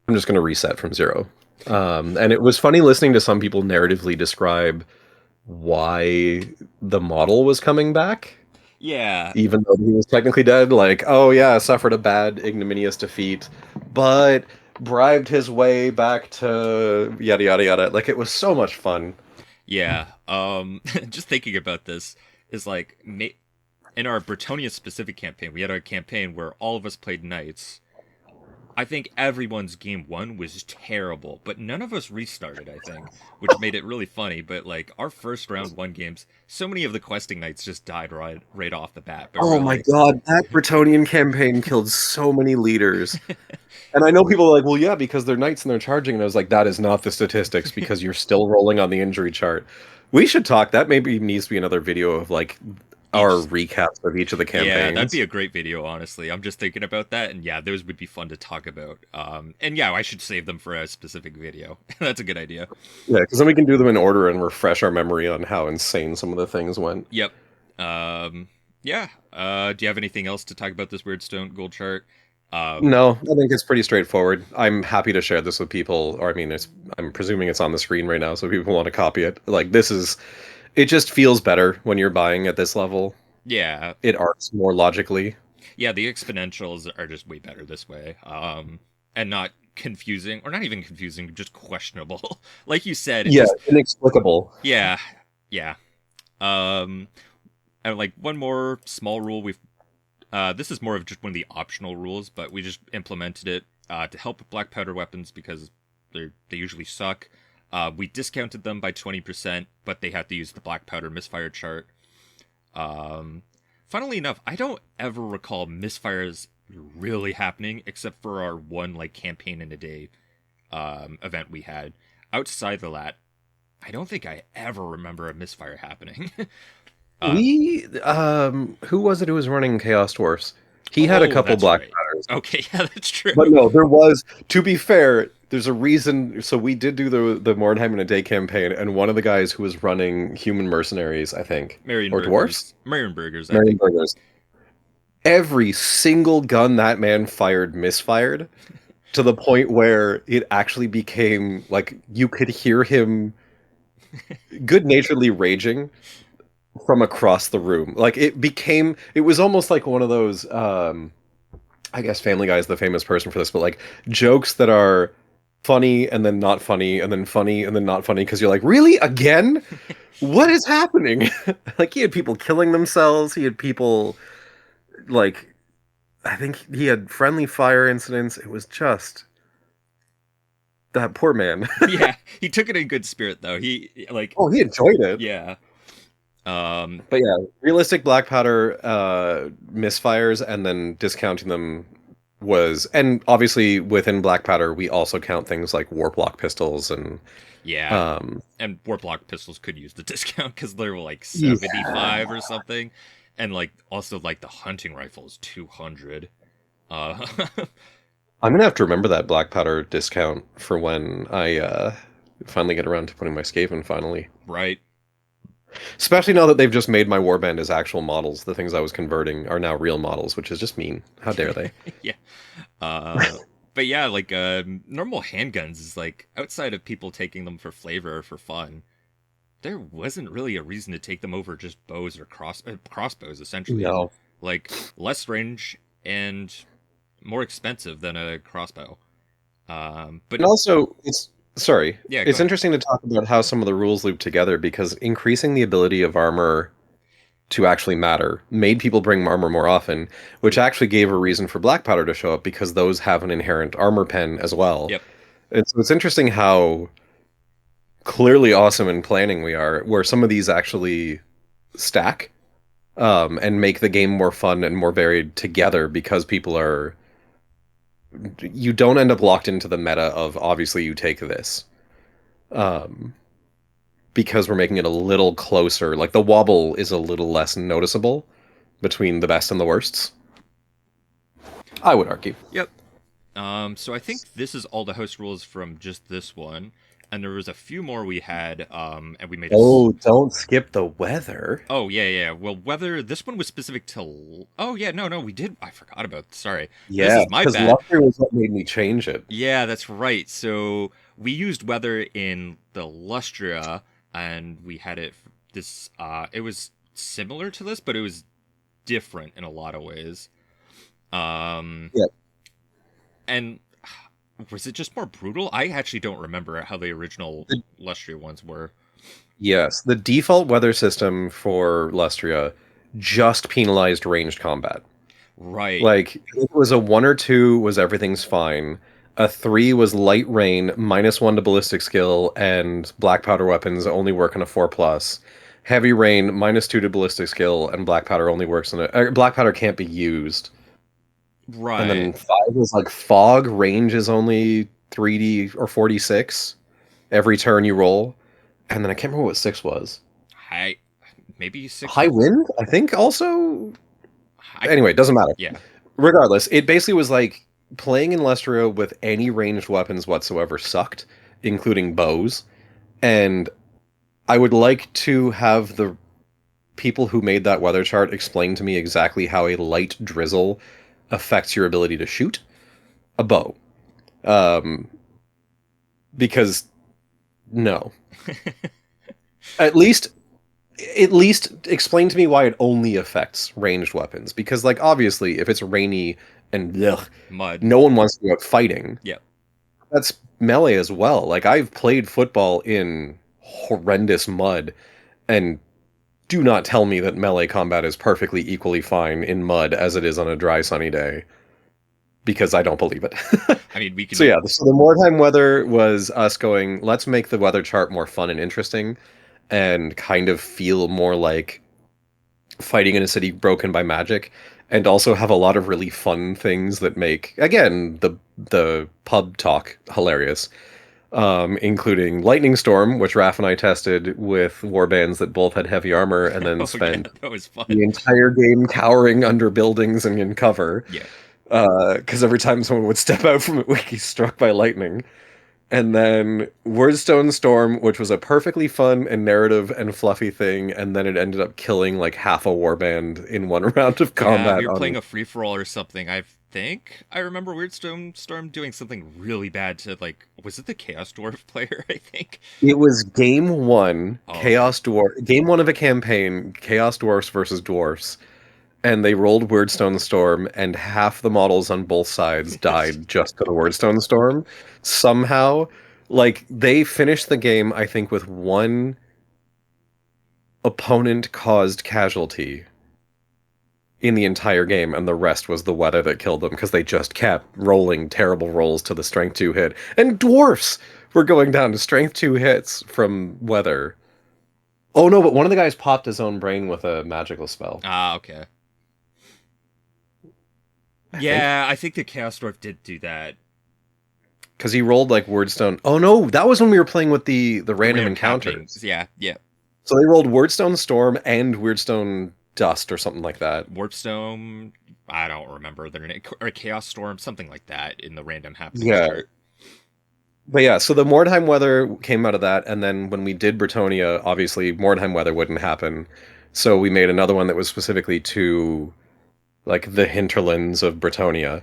B: I'm just gonna reset from 0. And it was funny listening to some people narratively describe why the model was coming back,
A: Yeah,
B: even though he was technically dead. Like, oh yeah, suffered a bad, ignominious defeat, but bribed his way back to yada yada yada. Like, it was so much fun.
A: yeah. Just thinking about this is like in our Bretonia specific campaign, we had a campaign where all of us played knights. I think everyone's game one was terrible, but none of us restarted, I think, which made it really funny. But like our first round one games, so many of the questing knights just died right off the bat. But
B: Oh
A: we're
B: my
A: like,
B: god, that Bretonian campaign killed so many leaders. And I know people are like, well, yeah, because they're knights and they're charging. And I was like, that is not the statistics because you're still rolling on the injury chart. We should talk. That maybe needs to be another video of like our
A: each
B: recaps of each of the
A: yeah, that'd be
B: campaigns.
A: a great video, honestly. I'm just thinking about that, and yeah, those would be fun to talk about. And yeah, I should save them for a specific video. That's a good idea.
B: Yeah, because then we can do them in order and refresh our memory on how insane some of the things went.
A: Yep. Um, yeah. Do you have anything else to talk about this weird stone gold chart? Um,
B: No, I think it's pretty straightforward. I'm happy to share this with people, or I mean, I'm presuming it's on the screen right now, so people want to copy it. Like, it just feels better when you're buying at this level.
A: yeah,
B: It arcs more logically.
A: yeah. The exponentials are just way better this way. And not confusing, or not even confusing, just questionable. Like you said, it
B: Yeah,
A: just
B: inexplicable.
A: yeah, yeah. Um, and like one more small rule we've this is more of just one of the optional rules, but we just implemented it to help with black powder weapons because they usually suck. We discounted them by 20%, but they had to use the black powder misfire chart. Funnily enough, I don't ever recall misfires really happening except for our one like campaign in a day event we had. Outside of that, I don't think I ever remember a misfire happening. uh,
B: Who was it who was running Chaos Dwarfs? He had a
A: oh,
B: couple
A: that's
B: black
A: right.
B: powders.
A: Okay, yeah, that's true.
B: But no, there was, to be fair, there's a reason. So we did do the Mordheim in a Day campaign, and one of the guys who was running human mercenaries, I think,
A: Marion
B: or dwarfs?
A: Burgers. Marion Burgers, I
B: Marion
A: think.
B: Burgers. Every single gun that man fired misfired to the point where it actually became like you could hear him good naturedly raging from across the room. Like it was almost like one of those I guess Family Guy is the famous person for this, but like jokes that are funny and then not funny and then funny and then not funny because you're like, really? Again? What is happening? Like he had people killing themselves, he had people like I think he had friendly fire incidents. It was just that poor man.
A: Yeah, he took it in good spirit though. He like
B: Oh, he enjoyed it.
A: yeah.
B: But yeah, realistic black powder misfires and then discounting them and obviously within black powder we also count things like warp lock pistols and
A: Yeah.
B: um
A: And Warplock pistols could use the discount because they were like
B: yeah.
A: 75 or something. And like also like the hunting rifle is 200. Uh
B: I'm gonna have to remember that black powder discount for when I finally get around to putting my Skaven finally.
A: Right.
B: Especially now that they've just made my warband as actual models. The things I was converting are now real models, which is just mean. How dare they?
A: Yeah. But yeah, like normal handguns is like outside of people taking them for flavor or for fun, there wasn't really a reason to take them over just bows or crossbows essentially.
B: No.
A: Like less range and more expensive than a crossbow. But
B: And also,
A: yeah, go
B: it's
A: ahead.
B: interesting to talk about how some of the rules loop together because increasing the ability of armor to actually matter made people bring armor more often, which actually gave a reason for black powder to show up because those have an inherent armor pen as well.
A: Yep.
B: And so it's interesting how clearly awesome in planning we are, where some of these actually stack and make the game more fun and more varied together because people are. You don't end up locked into the meta of obviously you take this. Um, because we're making it a little closer. Like the wobble is a little less noticeable between the best and the worsts. I would argue.
A: Yep. So I think this is all the host rules from just this one, and there was a few more we had, and we made a.
B: Oh, don't skip the weather.
A: Oh yeah, yeah. Well, whether this one was specific to. Oh yeah, no, we did. I forgot about. Sorry, this
B: Yeah,
A: is my
B: because
A: bad.
B: Luster was what made me change it.
A: Yeah, that's right. So we used weather in the Lustria, and we had it. This. It was similar to this, but it was different in a lot of ways. Um.
B: Yeah.
A: And was it just more brutal? I actually don't remember how the original Lustria ones were.
B: Yes, the default weather system for Lustria just penalized ranged combat.
A: Right.
B: Like it was a 1 or 2 was everything's fine. A 3 was light rain, -1 to ballistic skill, and black powder weapons only work on a 4+. Heavy rain, -2 to ballistic skill, and black powder only works on black powder can't be used. And
A: Right.
B: then 5 was like fog, range is only 3D or 46 every turn you roll. And then I can't remember what 6 was.
A: High. Maybe six.
B: High wind, I think also.
A: I.
B: Anyway, it doesn't matter.
A: Yeah.
B: Regardless, it basically was like playing in Lestria with any ranged weapons whatsoever sucked, including bows. And I would like to have the people who made that weather chart explain to me exactly how a light drizzle affects your ability to shoot a bow. Um, because no. At least explain to me why it only affects ranged weapons. Because, like, obviously, if it's rainy and
A: Mud.
B: no one wants to go out fighting.
A: Yep.
B: That's melee as well. Like, I've played football in horrendous mud, and do not tell me that melee combat is perfectly equally fine in mud as it is on a dry, sunny day. Because I don't believe it.
A: I mean, we can.
B: So yeah, so the Mordheim weather was us going, let's make the weather chart more fun and interesting and kind of feel more like fighting in a city broken by magic, and also have a lot of really fun things that make, again, the pub talk hilarious. Including Lightning Storm, which Raph and I tested with warbands that both had heavy armor and then
A: Oh,
B: spent
A: yeah, that was fun.
B: the entire game cowering under buildings and in cover.
A: Yeah.
B: Because every time someone would step out from it, we'd be struck by lightning. And then Wordstone Storm, which was a perfectly fun and narrative and fluffy thing, and then it ended up killing like half a warband in one round of combat.
A: Yeah, we were playing a free for all or something. I think I remember Storm doing something really bad to, like, was it the Chaos Dwarf player? I think
B: It was game one,
A: Oh,
B: Chaos Dwarf, game one of a campaign, Chaos Dwarfs versus Dwarfs, and they rolled Wordstone Storm, and half the models on both sides died just to the Wordstone Storm. Somehow, like, they finished the game, I think, with one opponent caused casualty in the entire game, and the rest was the weather that killed them because they just kept rolling terrible rolls to the strength 2 hit. And dwarfs were going down to strength 2 hits from weather. Oh no, but one of the guys popped his own brain with a magical spell.
A: okay. I think the Chaos Dwarf did do that.
B: Because he rolled like Wordstone. Oh no, that was when we were playing with the random encounters.
A: Yeah.
B: So they rolled Wordstone Storm and Wordstone Dust or something like that.
A: Warpstone, I don't remember their name, or Chaos Storm, something like that in the random happening
B: Yeah.
A: chart.
B: But yeah, so the Mordheim weather came out of that, and then when we did Bretonia, obviously Mordheim weather wouldn't happen. So we made another one that was specifically to like the hinterlands of Bretonia,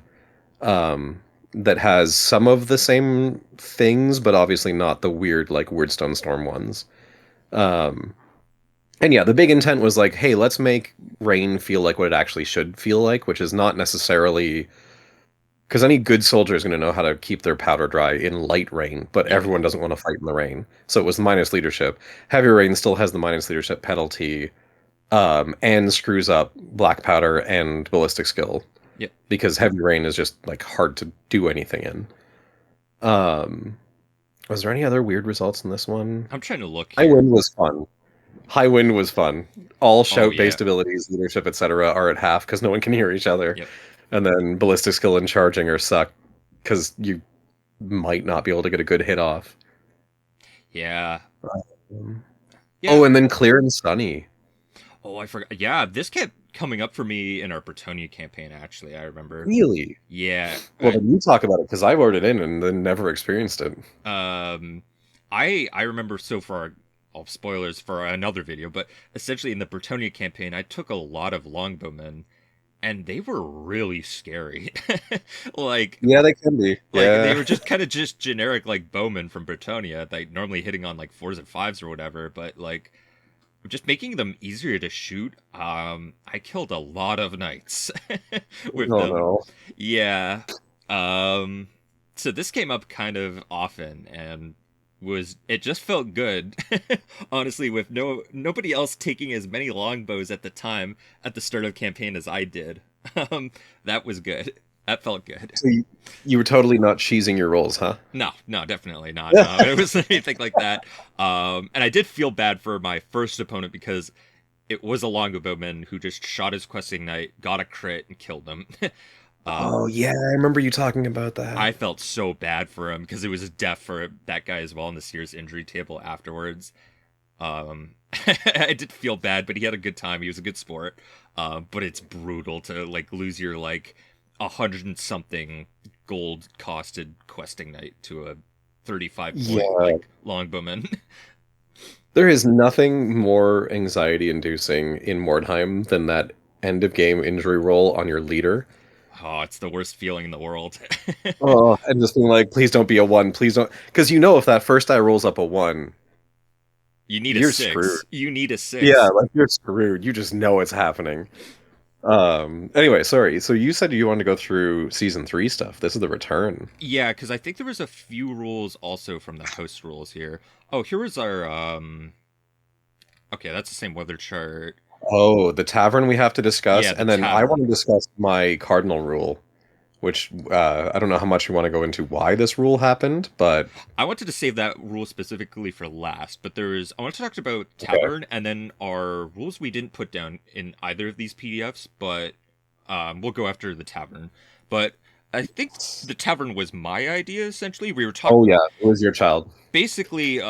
B: um, that has some of the same things, but obviously not the weird like Weirdstone Storm ones. Um, and yeah, the big intent was like, hey, let's make rain feel like what it actually should feel like, which is not necessarily because any good soldier is going to know how to keep their powder dry in light rain, but
A: Yep.
B: everyone doesn't want to fight in the rain. So it was minus leadership. Heavy rain still has the minus leadership penalty, and screws up black powder and ballistic skill
A: Yep.
B: because heavy rain is just like hard to do anything in. Um, was there any other weird results in this one?
A: I'm trying to look
B: High
A: here.
B: wind was fun. High wind was fun. All
A: Oh yeah.
B: shout-based abilities, leadership, etc., are at half because no one can hear each other.
A: Yep.
B: And then ballistic skill and charging are suck because you might not be able to get a good hit off.
A: Yeah.
B: Um,
A: Yeah.
B: oh, and then clear and sunny.
A: Oh, I forgot. Yeah, this kept coming up for me in our Bretonia campaign. Actually, I remember.
B: Really?
A: Yeah.
B: Well, then you talk about it because I wrote it in and then never experienced it.
A: Um, I remember so far. All spoilers for another video, but essentially in the Bretonia campaign, I took a lot of longbowmen, and they were really scary. like
B: Yeah, they can be.
A: like they
B: Yeah.
A: were just kind of just generic like bowmen from Bretonia, like normally hitting on like fours and fives or whatever, but like just making them easier to shoot. I killed a lot of knights with
B: Oh
A: them.
B: no.
A: Yeah. Um, so this came up kind of often and was it just felt good. Honestly, with nobody else taking as many longbows at the time at the start of campaign as I did. Um, that was good. That felt good.
B: So you were totally not cheesing your rolls, huh?
A: No, no, definitely not. No, it wasn't anything like that. And I did feel bad for my first opponent because it was a longbowman who just shot his questing knight, got a crit, and killed him.
B: Oh
A: um,
B: yeah, I remember you talking about that.
A: I felt so bad for him because it was death for that guy as well in the serious injury table afterwards. I did feel bad, but he had a good time. He was a good sport. But it's brutal to like lose your like 100 and something gold costed questing knight to a 35-point
B: Yeah.
A: like longbowman.
B: There is nothing more anxiety inducing in Mordheim than that end of game injury roll on your leader.
A: Oh, it's the worst feeling in the world.
B: Oh, and just being like, please don't be a one, please don't. Because you know, if that first die rolls up a one,
A: You need a
B: you're screwed.
A: six. You need a
B: Yeah,
A: six.
B: like you're screwed. You just know it's happening. Anyway, sorry. So you said you wanted to go through season three stuff. This is the return.
A: Yeah, because I think there was a few rules also from the host rules here. Oh, here was our okay, that's the same weather chart.
B: Oh, the tavern we have to discuss,
A: Yeah, the
B: and then I want to
A: tavern.
B: discuss my cardinal rule, which I don't know how much you want to go into why this rule happened, but
A: I wanted to save that rule specifically for last, but there's I want to talk about
B: okay.
A: tavern and then our rules we didn't put down in either of these PDFs, but we'll go after the tavern. But I think the tavern was my idea essentially. We were talking
B: Oh yeah, it was your child.
A: basically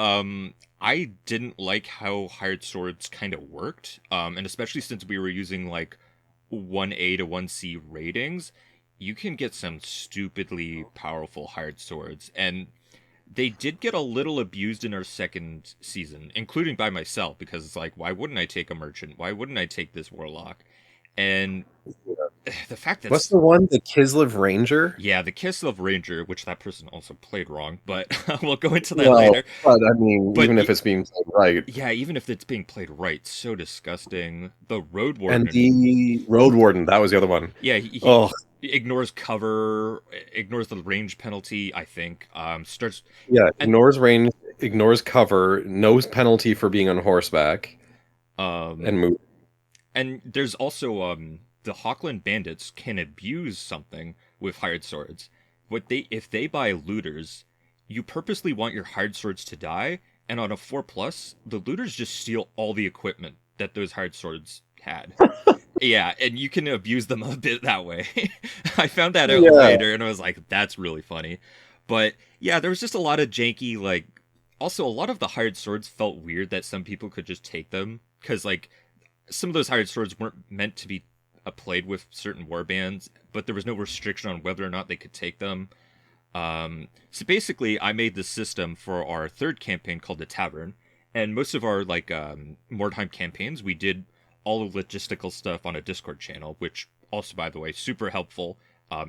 A: I didn't like how hired swords kind of worked, and especially since we were using like 1A to 1C ratings, you can get some stupidly powerful hired swords, and they did get a little abused in our second season, including by myself, because it's like, why wouldn't I take a merchant? Why wouldn't I take this warlock? And the fact
B: What's
A: that's
B: the one? The Kislev Ranger?
A: yeah, the Kislev Ranger, which that person also played wrong, but we'll go into that
B: Well,
A: later.
B: but I mean,
A: But
B: even if it's being played right.
A: yeah, even if it's being played right, so disgusting. The Road
B: And
A: Warden,
B: the Road Warden, that was the other one.
A: yeah,
B: Oh,
A: he ignores cover, ignores the range penalty. I think starts
B: yeah,
A: and
B: ignores range, ignores cover, no penalty for being on horseback
A: um
B: and move.
A: and there's also the Hawkland bandits can abuse something with hired swords. What they if they buy looters, you purposely want your hired swords to die, and on a 4+, the looters just steal all the equipment that those hired swords had. Yeah, and you can abuse them a bit that way. I found that out
B: Yeah.
A: later and I was like, that's really funny. But yeah, there was just a lot of janky, like, also a lot of the hired swords felt weird that some people could just take them. Because, like, some of those hired swords weren't meant to be played with certain war bands, but there was no restriction on whether or not they could take them. So basically, I made this system for our third campaign called the Tavern, and most of our Mordheim campaigns, we did all the logistical stuff on a Discord channel, which also, by the way, super helpful.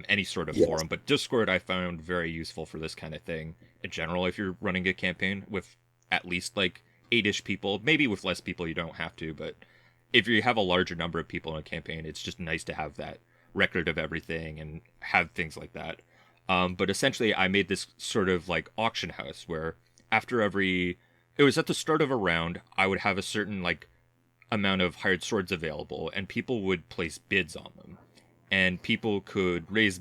A: Any sort of
B: Yes.
A: forum, but Discord I found very useful for this kind of thing in general. If you're running a campaign with at least like 8-ish people, maybe with less people you don't have to, but if you have a larger number of people in a campaign, it's just nice to have that record of everything and have things like that. But essentially, I made this sort of like auction house where after every, it was at the start of a round, I would have a certain like amount of hired swords available, and people would place bids on them, and people could raise,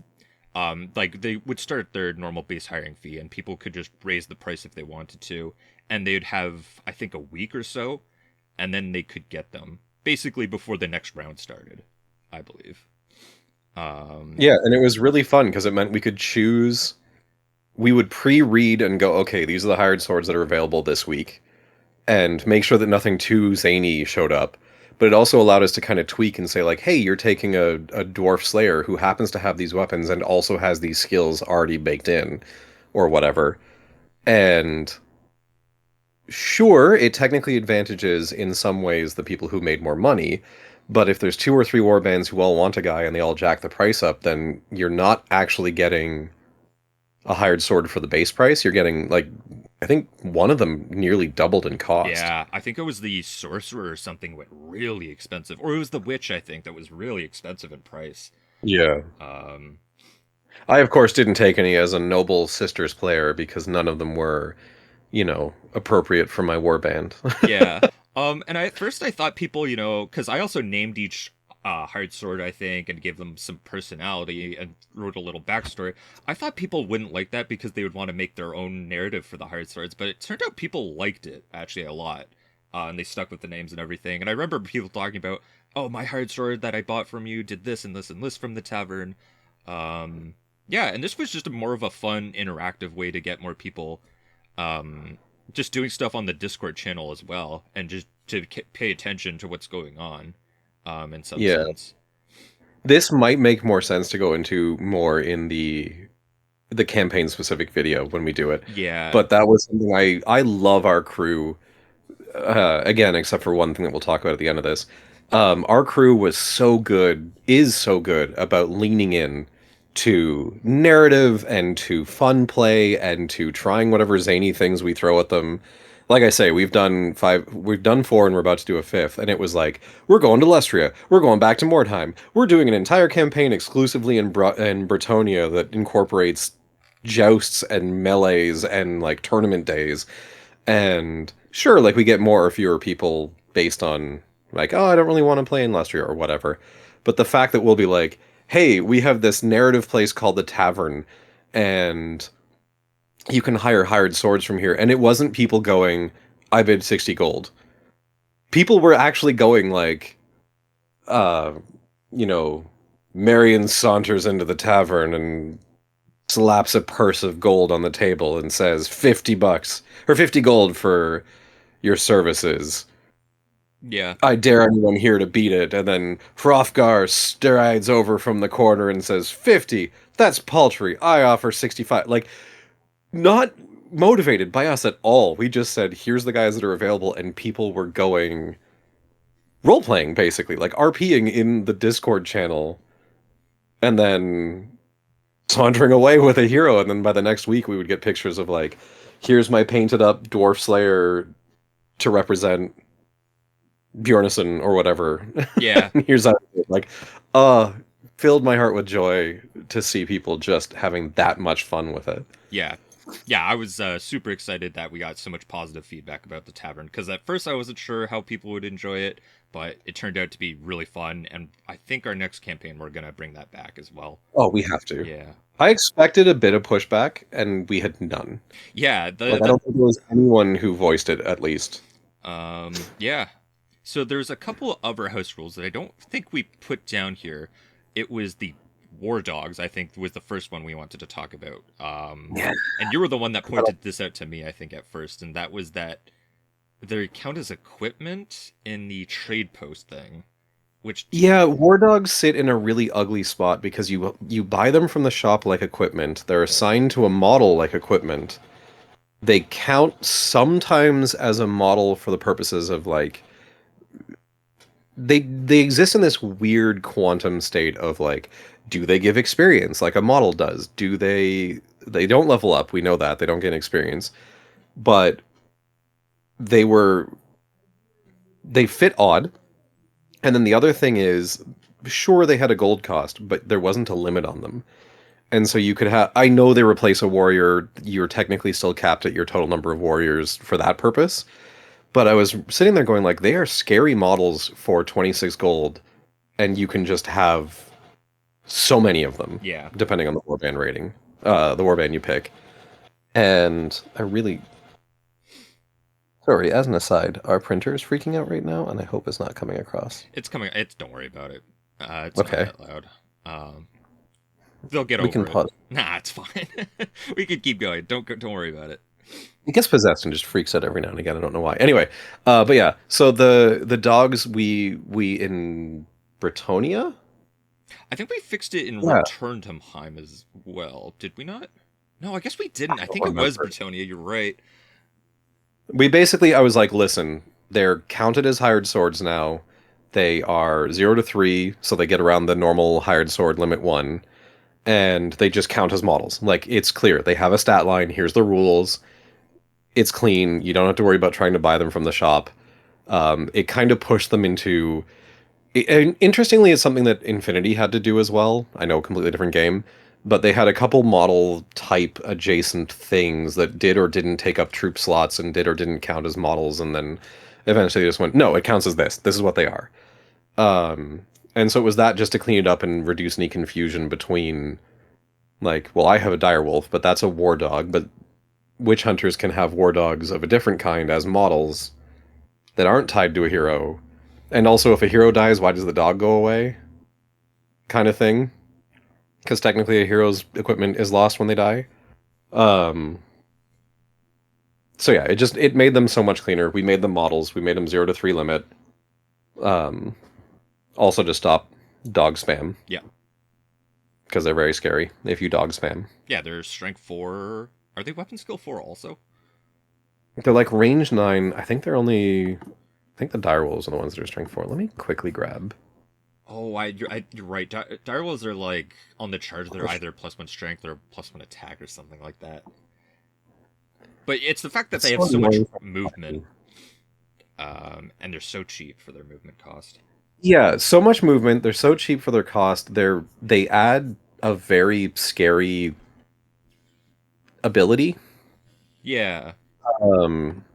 A: like they would start their normal base hiring fee, and people could just raise the price if they wanted to, and they'd have I think a week or so, and then they could get them basically before the next round started, I believe. Um,
B: Yeah, and it was really fun because it meant we could choose. We would pre-read and go, okay, these are the hired swords that are available this week, and make sure that nothing too zany showed up. But it also allowed us to kind of tweak and say, like, hey, you're taking a dwarf slayer who happens to have these weapons and also has these skills already baked in, or whatever. And sure, it technically advantages in some ways the people who made more money, but if there's two or three warbands who all want a guy and they all jack the price up, then you're not actually getting a hired sword for the base price. You're getting like I think one of them nearly doubled in cost.
A: yeah, I think it was the sorcerer or something went really expensive, or it was the witch I think that was really expensive in price.
B: Yeah.
A: Um,
B: I of course didn't take any as a noble sisters player because none of them were, appropriate for my warband.
A: Yeah. And at first I thought people, because I also named each hired sword, I think, and gave them some personality and wrote a little backstory. I thought people wouldn't like that because they would want to make their own narrative for the hired swords, but it turned out people liked it actually a lot. And they stuck with the names and everything. And I remember people talking about, oh, my hired sword that I bought from you did this and this and this from the tavern. Um, yeah, and this was just more of a fun, interactive way to get more people um, just doing stuff on the Discord channel as well, and just to pay attention to what's going on, in some
B: Yeah.
A: sense.
B: This might make more sense to go into more in the campaign specific video when we do it.
A: Yeah,
B: But that was something I love our crew. Again, except for one thing that we'll talk about at the end of this. Our crew was so good, is so good about leaning in to narrative and to fun play and to trying whatever zany things we throw at them. Like I say, we've done four, and we're about to do a fifth. And it was like, we're going to Lestria, we're going back to Mordheim, we're doing an entire campaign exclusively in Bretonia that incorporates jousts and melees and like tournament days. And sure, like we get more or fewer people based on like, oh, I don't really want to play in Lustria or whatever. But the fact that we'll be like, hey, we have this narrative place called the Tavern, and you can hire hired swords from here. And it wasn't people going, I bid 60 gold. People were actually going like, uh, you know, Marion saunters into the tavern and slaps a purse of gold on the table and says 50 bucks or 50 gold for your services.
A: yeah,
B: I dare anyone here to beat it. And then Hrothgar strides over from the corner and says 50. That's paltry. I offer 65. Like, not motivated by us at all. We just said, here's the guys that are available, and people were going role playing basically, like RPing in the Discord channel, and then sauntering away with a hero. And then by the next week, we would get pictures of like, here's my painted up dwarf slayer to represent Bjornsson or whatever.
A: yeah,
B: Here's that. Like, uh, filled my heart with joy to see people just having that much fun with it.
A: yeah. Yeah, I was super excited that we got so much positive feedback about the tavern because at first I wasn't sure how people would enjoy it, but it turned out to be really fun. And I think our next campaign we're gonna bring that back as well.
B: Oh, we have to.
A: Yeah,
B: I expected a bit of pushback, and we had none.
A: yeah.
B: Like, I don't think there was anyone who voiced it, at least.
A: Yeah. So there's a couple of other house rules that I don't think we put down here. It was the war dogs, I think, was the first one we wanted to talk about.
B: Yeah.
A: And you were the one that pointed this out to me, I think, at first, and that was that they count as equipment in the trade post thing. which
B: Yeah, war dogs sit in a really ugly spot because you buy them from the shop like equipment. They're assigned to a model like equipment. They count sometimes as a model for the purposes of like they exist in this weird quantum state of like, do they give experience like a model does? Do they don't level up, we know that. They don't get experience. But they were they fit odd. And then the other thing is, sure, they had a gold cost, but there wasn't a limit on them. And so you could have, I know they replace a warrior, you're technically still capped at your total number of warriors for that purpose. But I was sitting there going, like, they are scary models for 26 gold, and you can just have so many of them,
A: yeah.
B: depending on the warband rating, the warband you pick. And I really, sorry, as an aside, our printer is freaking out right now, and I hope it's not coming across.
A: It's coming. It's don't worry about it. It's
B: Okay.
A: not that loud. They'll get
B: We can
A: over it.
B: pause.
A: Nah, it's fine. We can keep going. Don't worry about it.
B: It gets possessed and just freaks out every now and again. I don't know why. Anyway, but yeah. So the dogs we in Bretonia.
A: I think we fixed it in
B: Yeah,
A: Returntumheim as well. Did we not? No, I guess we didn't. I
B: I
A: think
B: don't
A: it was
B: remember.
A: Bretonia. You're right.
B: We basically, I was like, listen, they're counted as hired swords now. They are 0 to 3, so they get around the normal hired sword limit one, and they just count as models. Like it's clear they have a stat line. Here's the rules. It's clean. You don't have to worry about trying to buy them from the shop. It kind of pushed them into. And interestingly, it's something that Infinity had to do as well. I know, a completely different game, but they had a couple model type adjacent things that did or didn't take up troop slots and did or didn't count as models, and then eventually they just went, no, it counts as this. This is what they are. And so it was that just to clean it up and reduce any confusion between, like, well, I have a direwolf, but that's a war dog, but witch hunters can have war dogs of a different kind as models that aren't tied to a hero. And also, if a hero dies, why does the dog go away? Kind of thing. Because technically, a hero's equipment is lost when they die. Um, so yeah, it made them so much cleaner. We made them models. We made them 0 to 3 limit. Um, also to stop dog spam
A: Yeah.
B: because they're very scary if you dog spam.
A: Yeah, they're strength 4. Are they weapon skill 4 also?
B: They're like range 9. I think they're only. I think the direwolves are the ones that are strength 4. Let me quickly grab.
A: Oh, you're right. Direwolves are like on the charge. They're either +1 strength or +1 attack or something like that. But it's the fact that
B: It's
A: they have
B: so
A: so much
B: annoying.
A: movement, and they're so cheap for their movement cost.
B: Yeah, so much movement. They're so cheap for their cost. They add a very scary ability,
A: Yeah.
B: um,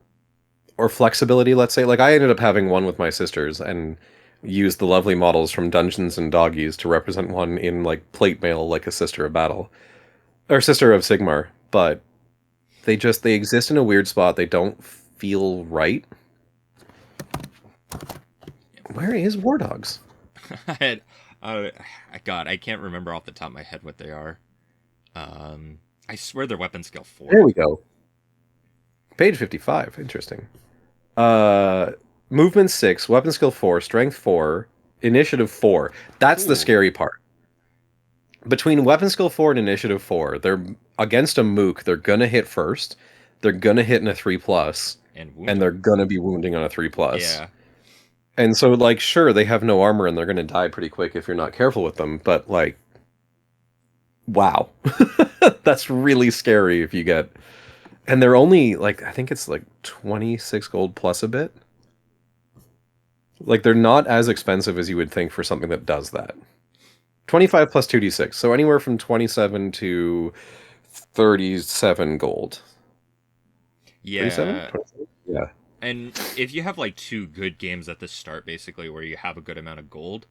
B: or flexibility. Let's say, like I ended up having one with my sisters and used the lovely models from Dungeons and Doggies to represent one in like plate mail, like a sister of battle or sister of Sigmar. But they exist in a weird spot. They don't feel right. Where is War Dogs?
A: I had, uh, God, I can't remember off the top of my head what they are. I swear they're weapon skill
B: There
A: 4.
B: we go. Page 55. Interesting. Uh, movement 6, weapon skill 4, strength 4, initiative 4. That's the
A: Ooh,
B: scary part. Between weapon skill 4 and initiative 4, they're against a mook, they're gonna hit first. They're gonna hit in a 3 plus,
A: and
B: and they're
A: wounding.
B: gonna be wounding on a 3 plus.
A: Yeah.
B: And so like sure, they have no armor and they're gonna die pretty quick if you're not careful with them, but like wow. That's really scary if you get. And they're only like I think it's like 26 gold plus a bit. Like they're not as expensive as you would think for something that does that. 25 plus 2d6. So anywhere from 27 to 37 gold. 37?
A: Yeah.
B: 27? Yeah.
A: And if you have like 2 good games at the start, basically, where you have a good amount of gold,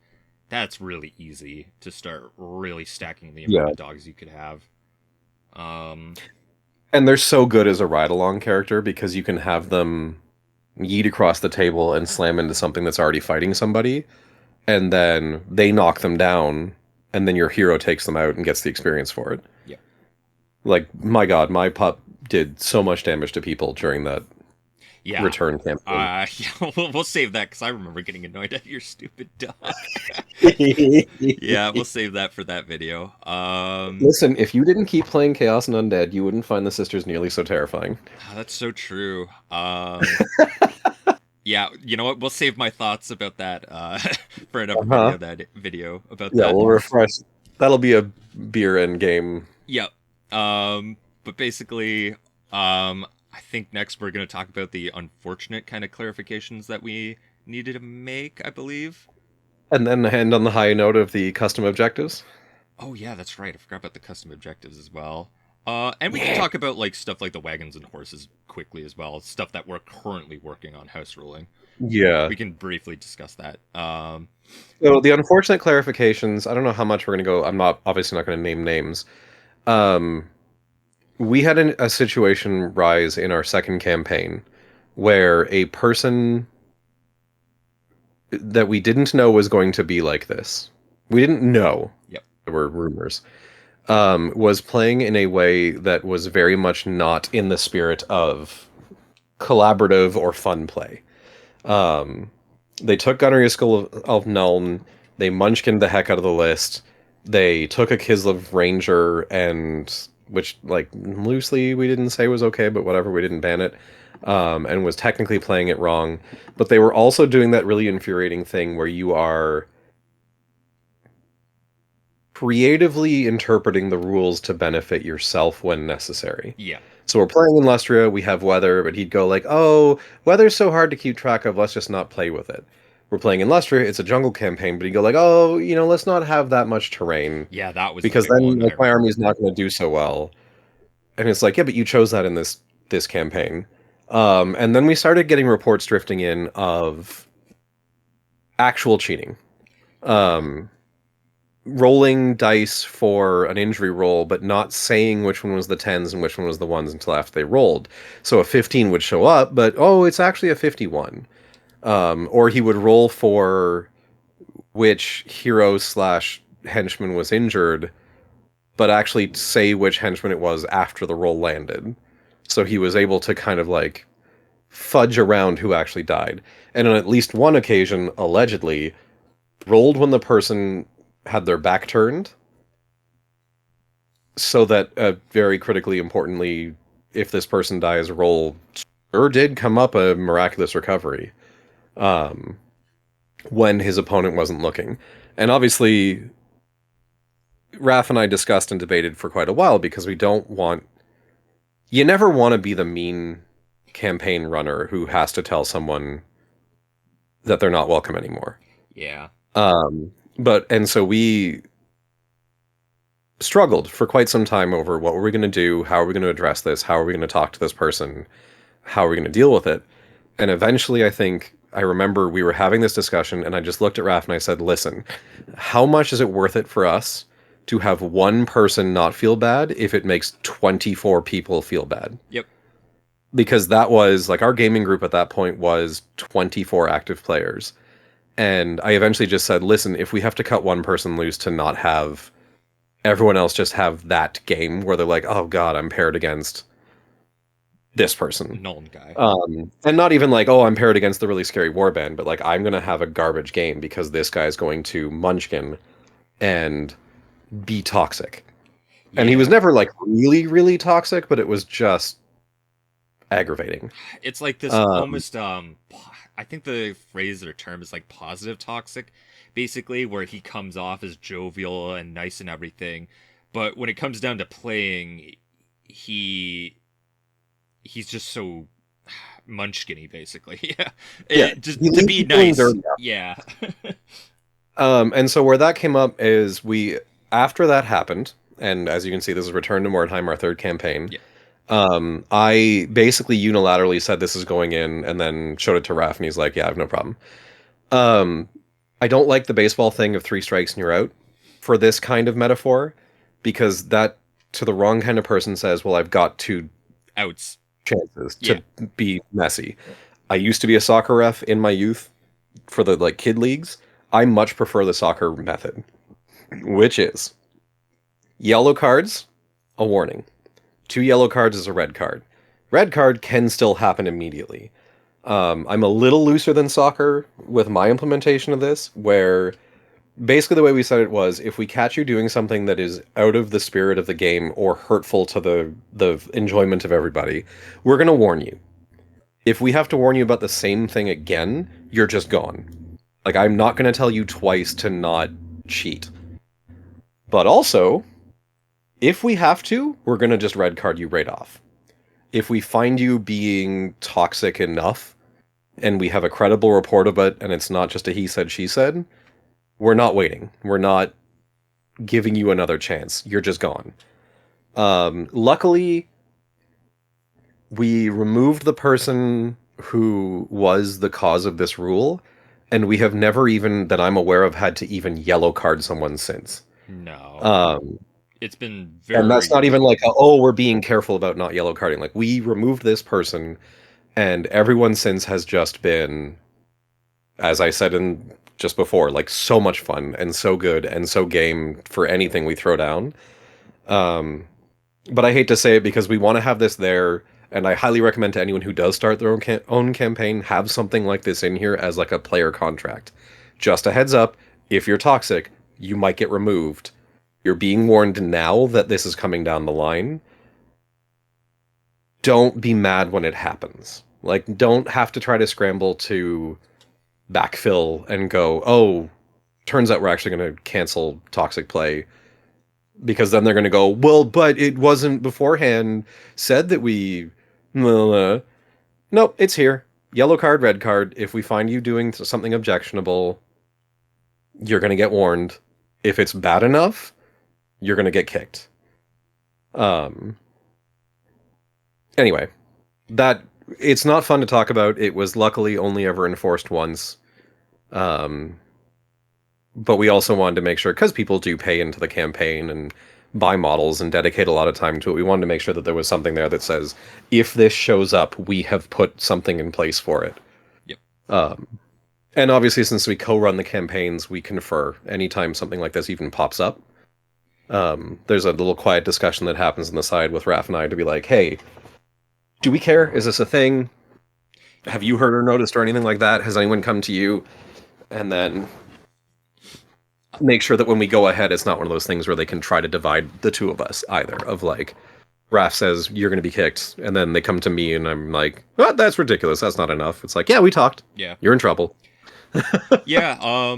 A: that's really easy to start really stacking the amount
B: Yeah.
A: of dogs you could have. Um,
B: And they're so good as a ride along character because you can have them yeet across the table and slam into something that's already fighting somebody, and then they knock them down, and then your hero takes them out and gets the experience for it.
A: yeah.
B: Like, my god, my pup did so much damage to people during that.
A: Yeah.
B: return campaign.
A: Yeah, we'll save that because I remember getting annoyed at your stupid dog. Yeah, we'll save that for that video.
B: Listen, if you didn't keep playing Chaos and Undead, you wouldn't find the sisters nearly so terrifying.
A: That's so true. Yeah, you know what? We'll save my thoughts about that for another
B: Uh-huh.
A: video about
B: Yeah,
A: that.
B: we'll refresh. That'll be a beer end game.
A: Yep. But basically, I think next we're gonna talk about the unfortunate kind of clarifications that we needed to make, I believe.
B: And then end on the high note of the custom objectives.
A: Oh yeah, that's right. I forgot about the custom objectives as well. And we can
B: Yeah.
A: talk about like stuff like the wagons and horses quickly as well. Stuff that we're currently working on house ruling.
B: Yeah.
A: We can briefly discuss that.
B: So the unfortunate clarifications, I don't know how much we're going to go. I'm not obviously not going to name names. Um, we had a situation rise in our second campaign where a person that we didn't know was going to be like this. We didn't know.
A: Yep.
B: There were rumors. Was playing in a way that was very much not in the spirit of collaborative or fun play. Um, they took Gunnery Skull of Nuln, they munchkined the heck out of the list. They took a Kislev Ranger and which like loosely we didn't say was okay, but whatever, we didn't ban it. And was technically playing it wrong. But they were also doing that really infuriating thing where you are creatively interpreting the rules to benefit yourself when necessary.
A: Yeah.
B: So we're playing in Lustria, we have weather, but he'd go like, oh, weather's so hard to keep track of, let's just not play with it. We're playing in Lustria, it's a jungle campaign, but he'd go like, oh, let's not have that much terrain.
A: Yeah, that was
B: Because
A: the big
B: then
A: one.
B: like, my army's not going to do so well. And it's like, yeah, but you chose that in this campaign. And then we started getting reports drifting in of actual cheating. Rolling dice for an injury roll, but not saying which one was the 10s and which one was the 1s until after they rolled. So a 15 would show up, but it's actually a 51. Or he would roll for which hero / henchman was injured, but actually say which henchman it was after the roll landed. So he was able to kind of like fudge around who actually died. And on at least one occasion, allegedly, rolled when the person had their back turned, so that very critically importantly, if this person dies, roll did come up a miraculous recovery when his opponent wasn't looking. And obviously, Raph and I discussed and debated for quite a while because you never want to be the mean campaign runner who has to tell someone that they're not welcome anymore.
A: Yeah.
B: And so we struggled for quite some time over what were we going to do, how are we going to address this, how are we going to talk to this person, how are we going to deal with it. And eventually I remember we were having this discussion and I just looked at Raph and I said, listen, how much is it worth it for us to have one person not feel bad if it makes 24 people feel bad?
A: Yep.
B: Because that was like our gaming group at that point was 24 active players. And I eventually just said, listen, if we have to cut one person loose to not have everyone else just have that game where they're like, oh God, I'm paired against this person.
A: Nolan guy.
B: And not even like, oh, I'm paired against the really scary warband, but like, I'm going to have a garbage game because this guy's going to munchkin and be toxic. Yeah. And he was never like really, really toxic, but it was just aggravating.
A: It's like this almost I think the phrase or term is like positive toxic, basically, where he comes off as jovial and nice and everything, but when it comes down to playing, he's just so munchkinny, basically. Yeah, just to be nice. Yeah.
B: And so where that came up is after that happened, and as you can see, this is Return to Mordheim, our third campaign.
A: Yeah.
B: I basically unilaterally said this is going in and then showed it to Raph and he's like, yeah, I have no problem. I don't like the baseball thing of 3 strikes and you're out for this kind of metaphor because that to the wrong kind of person says, well, I've got 2
A: outs
B: chances to be messy. I used to be a soccer ref in my youth for the like kid leagues. I much prefer the soccer method, which is yellow cards, a warning. 2 yellow cards is a red card. Red card can still happen immediately. I'm a little looser than soccer with my implementation of this, where basically the way we said it was if we catch you doing something that is out of the spirit of the game or hurtful to the enjoyment of everybody, we're going to warn you. If we have to warn you about the same thing again, you're just gone. Like, I'm not going to tell you twice to not cheat. But also, if we have to, we're going to just red card you right off. If we find you being toxic enough and we have a credible report of it and it's not just a he said, she said, we're not waiting. We're not giving you another chance. You're just gone. Luckily, we removed the person who was the cause of this rule, and we have never even, that I'm aware of, had to even yellow card someone since.
A: No. It's been
B: And that's
A: very.
B: not even like, oh, we're being careful about not yellow carding. Like, we removed this person, and everyone since has just been, as I said in just before, like so much fun and so good and so game for anything we throw down. Um, but I hate to say it because we want to have this there, and I highly recommend to anyone who does start their own campaign have something like this in here as like a player contract. Just a heads up, if you're toxic, you might get removed. You're being warned now that this is coming down the line. Don't be mad when it happens. Like, don't have to try to scramble to backfill and go, oh, turns out we're actually going to cancel toxic play, because then they're going to go, well, but it wasn't beforehand said that we. Nope, it's here. Yellow card, red card. If we find you doing something objectionable, you're going to get warned. If it's bad enough, you're going to get kicked. Anyway, that it's not fun to talk about. It was luckily only ever enforced once. But we also wanted to make sure, because people do pay into the campaign and buy models and dedicate a lot of time to it, we wanted to make sure that there was something there that says, if this shows up, we have put something in place for it.
A: Yep.
B: And obviously, since we co-run the campaigns, we confer anytime something like this even pops up. There's a little quiet discussion that happens on the side with Raph and I to be like, hey, do we care? Is this a thing? Have you heard or noticed or anything like that? Has anyone come to you? And then make sure that when we go ahead, it's not one of those things where they can try to divide the two of us either. Of like, Raph says, you're going to be kicked. And then they come to me and I'm like, oh, that's ridiculous. That's not enough. It's like, yeah, we talked.
A: Yeah.
B: You're in trouble.
A: Yeah.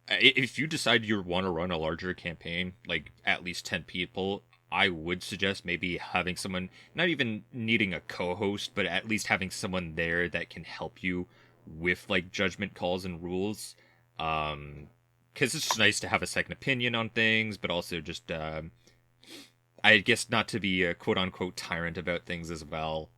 A: If you decide you want to run a larger campaign, like at least 10 people, I would suggest maybe having someone, not even needing a co-host, but at least having someone there that can help you with like judgment calls and rules. Because it's just nice to have a second opinion on things, but also just, I guess, not to be a quote-unquote tyrant about things as well.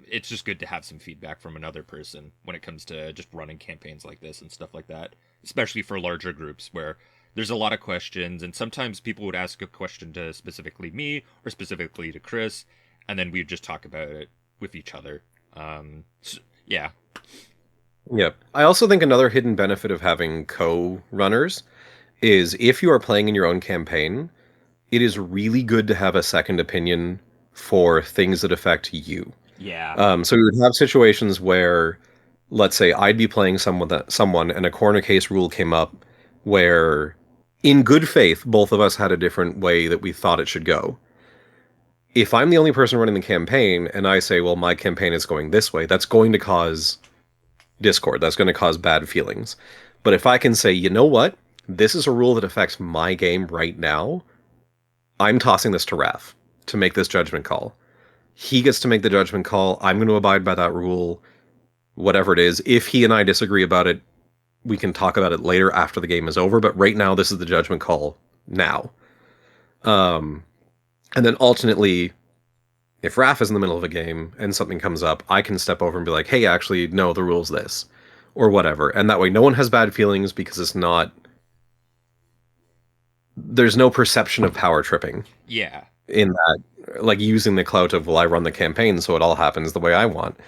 A: It's just good to have some feedback from another person when it comes to just running campaigns like this and stuff like that, especially for larger groups where there's a lot of questions, and sometimes people would ask a question to specifically me or specifically to Chris, and then we'd just talk about it with each other. Yeah.
B: Yeah. I also think another hidden benefit of having co-runners is if you are playing in your own campaign, it is really good to have a second opinion for things that affect you.
A: Yeah.
B: So we would have situations where, let's say, I'd be playing someone, and a corner case rule came up where, in good faith, both of us had a different way that we thought it should go. If I'm the only person running the campaign, and I say, well, my campaign is going this way, that's going to cause discord. That's going to cause bad feelings. But if I can say, you know what? This is a rule that affects my game right now. I'm tossing this to Raph to make this judgment call. He gets to make the judgment call. I'm going to abide by that rule, whatever it is. If he and I disagree about it, we can talk about it later after the game is over. But right now, this is the judgment call now. And then alternately, if Raph is in the middle of a game and something comes up, I can step over and be like, hey, actually, no, the rule's this. Or whatever. And that way, no one has bad feelings because it's not... There's no perception of power tripping.
A: Yeah.
B: In that, like, using the clout of, well, I run the campaign, so it all happens the way I want.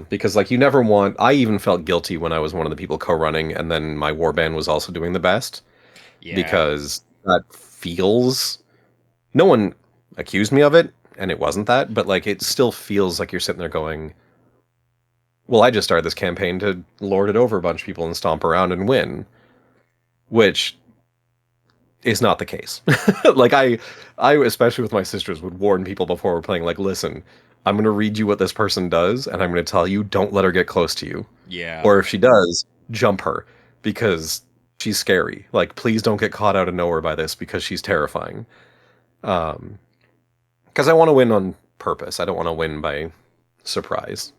B: Because, like, you never want... I even felt guilty when I was one of the people co-running, and then my warband was also doing the best.
A: Yeah.
B: Because that feels... No one accused me of it, and it wasn't that, but, like, it still feels like you're sitting there going, well, I just started this campaign to lord it over a bunch of people and stomp around and win, which is not the case. Like I especially with my sisters would warn people before we're playing, like, listen, I'm going to read you what this person does, and I'm going to tell you, don't let her get close to you.
A: Yeah.
B: Or if she does, jump her, because she's scary. Like, please don't get caught out of nowhere by this, because she's terrifying. Because I want to win on purpose. I don't want to win by surprise.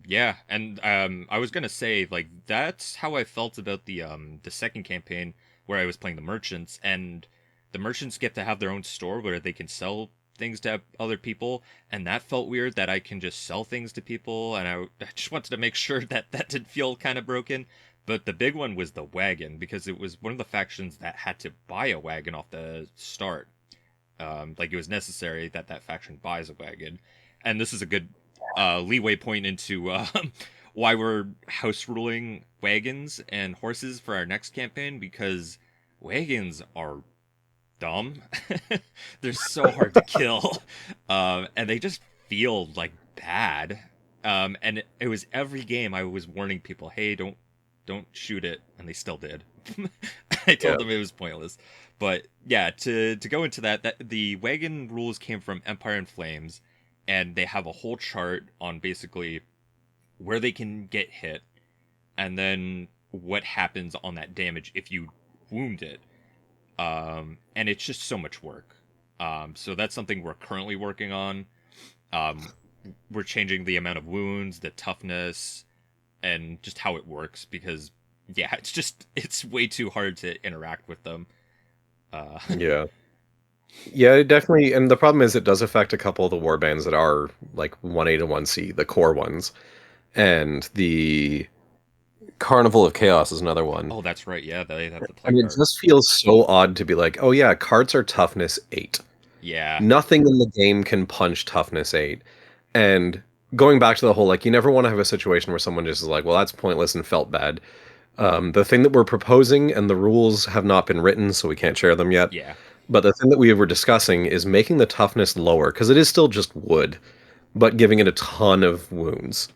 A: Yeah, and I was gonna say, like, that's how I felt about the second campaign where I was playing the merchants, and the merchants get to have their own store where they can sell things to other people, and that felt weird that I can just sell things to people, and I just wanted to make sure that that did feel kind of broken. But the big one was the wagon, because it was one of the factions that had to buy a wagon off the start. Like, it was necessary that that faction buys a wagon, and this is a good leeway point into why we're house ruling wagons and horses for our next campaign, because wagons are dumb. They're so hard to kill, and they just feel like bad. And it was every game I was warning people, hey, don't shoot it, and they still did. I told them it was pointless. But yeah, to go into that the wagon rules came from Empire in Flames, and they have a whole chart on basically where they can get hit, and then what happens on that damage if you wound it. And it's just so much work. So that's something we're currently working on. We're changing the amount of wounds, the toughness, and just how it works, because yeah, it's way too hard to interact with them.
B: Yeah. Yeah, it definitely, and the problem is it does affect a couple of the war bands that are like 1A to 1C, the core ones. And the Carnival of Chaos is another one.
A: Oh, that's right. Yeah, they have the play
B: And it
A: card.
B: just feels so odd to be like, oh yeah, cards are toughness 8.
A: Yeah.
B: Nothing in the game can punch toughness 8. And going back to the whole, like, you never want to have a situation where someone just is like, well, that's pointless and felt bad. The thing that we're proposing, and the rules have not been written, so we can't share them yet.
A: Yeah.
B: But the thing that we were discussing is making the toughness lower, because it is still just wood, but giving it a ton of wounds.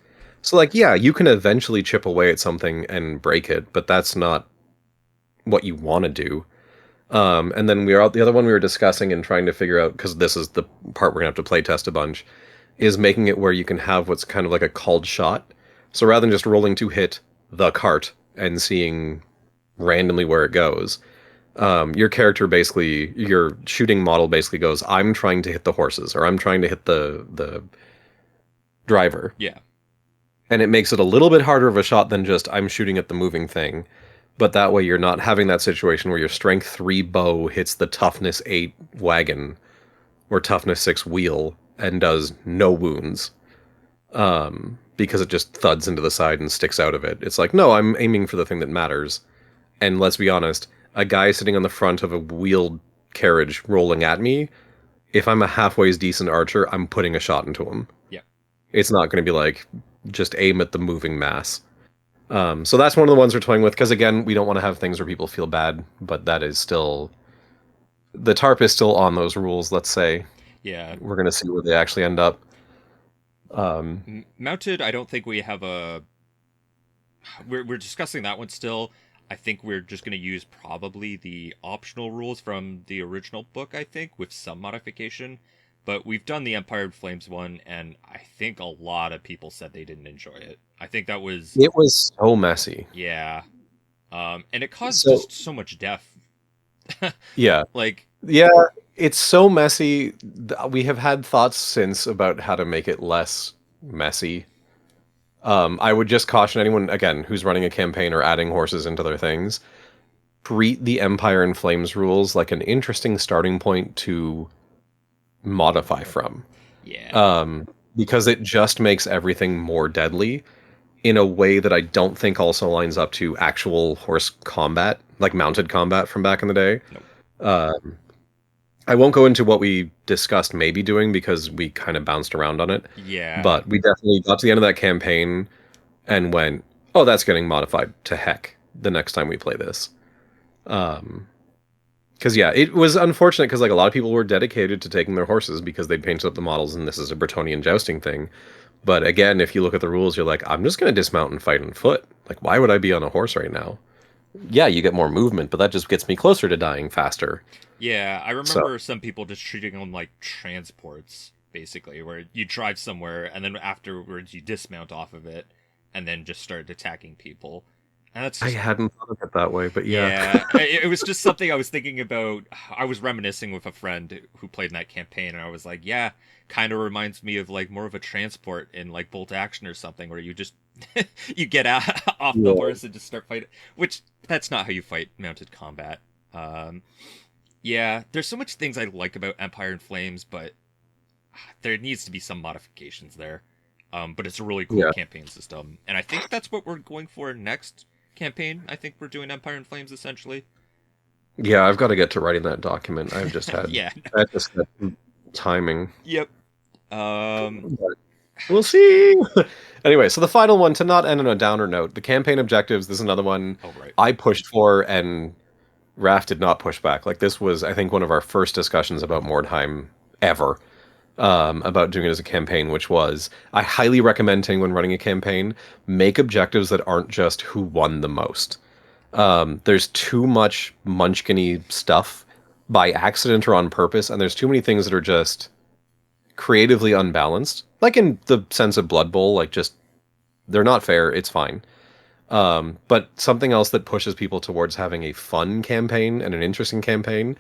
B: So, like, yeah, you can eventually chip away at something and break it, but that's not what you want to do. And then the other one we were discussing and trying to figure out, because this is the part we're gonna have to play test a bunch, is making it where you can have what's kind of like a called shot. So rather than just rolling to hit the cart and seeing randomly where it goes, your character basically, your shooting model basically goes, I'm trying to hit the horses, or I'm trying to hit the driver.
A: Yeah.
B: And it makes it a little bit harder of a shot than just I'm shooting at the moving thing. But that way you're not having that situation where your strength 3 bow hits the toughness 8 wagon or toughness 6 wheel and does no wounds. Because it just thuds into the side and sticks out of it. It's like, no, I'm aiming for the thing that matters. And let's be honest, a guy sitting on the front of a wheeled carriage rolling at me, if I'm a halfway decent archer, I'm putting a shot into him.
A: Yeah.
B: It's not going to be like, just aim at the moving mass. So that's one of the ones we're toying with, because again, we don't want to have things where people feel bad, but that is still... The TARP is still on those rules, let's say.
A: Yeah.
B: We're going to see where they actually end up.
A: Mounted, I don't think we have a... We're discussing that one still. I think we're just going to use probably the optional rules from the original book, I think, with some modification. But we've done the Empire in Flames one, and I think a lot of people said they didn't enjoy it. I think that was...
B: It was so messy.
A: Yeah. And it caused just so much death.
B: Yeah.
A: Like...
B: Yeah, it's so messy. We have had thoughts since about how to make it less messy. I would just caution anyone, again, who's running a campaign or adding horses into their things, treat the Empire in Flames rules like an interesting starting point to modify from.
A: Yeah.
B: Because it just makes everything more deadly in a way that I don't think also lines up to actual horse combat, like mounted combat from back in the day.
A: Nope.
B: I won't go into what we discussed maybe doing because we kind of bounced around on it.
A: Yeah.
B: But we definitely got to the end of that campaign and went, oh, that's getting modified to heck the next time we play this. Because, yeah, it was unfortunate because, like, a lot of people were dedicated to taking their horses because they painted up the models and this is a Bretonnian jousting thing. But again, if you look at the rules, you're like, I'm just going to dismount and fight on foot. Like, why would I be on a horse right now? Yeah, you get more movement, but that just gets me closer to dying faster.
A: Yeah, I
B: So
A: remember some people just treating them like transports, basically, where you drive somewhere and then afterwards you dismount off of it and then just start attacking people. And that's
B: I
A: just,
B: hadn't thought of it that way, but yeah.
A: yeah, it was just something I was thinking about. I was reminiscing with a friend who played in that campaign, and I was like, yeah, kind of reminds me of like more of a transport in like Bolt Action or something, where you just you get out off the
B: Yeah.
A: horse and just start fighting. Which that's not how you fight mounted combat. Um, yeah, there's so much things I like about Empire in Flames, but there needs to be some modifications there. But it's a really cool
B: Yeah.
A: campaign system, and I think that's what we're going for next campaign. I think we're doing Empire in Flames essentially.
B: Yeah, I've got to get to writing that document.
A: Yeah.
B: I just had timing.
A: Yep. Um.
B: But we'll see. Anyway, so the final one, to not end on a downer note, the campaign objectives, this is another one
A: Oh right.
B: I pushed for, and Raph did not push back. Like, this was, I think, one of our first discussions about Mordheim ever, about doing it as a campaign, which was, I highly recommend to anyone running a campaign, make objectives that aren't just who won the most. There's too much munchkin-y stuff by accident or on purpose, and there's too many things that are just creatively unbalanced. Like in the sense of Blood Bowl, like, just they're not fair. It's fine. But something else that pushes people towards having a fun campaign and an interesting campaign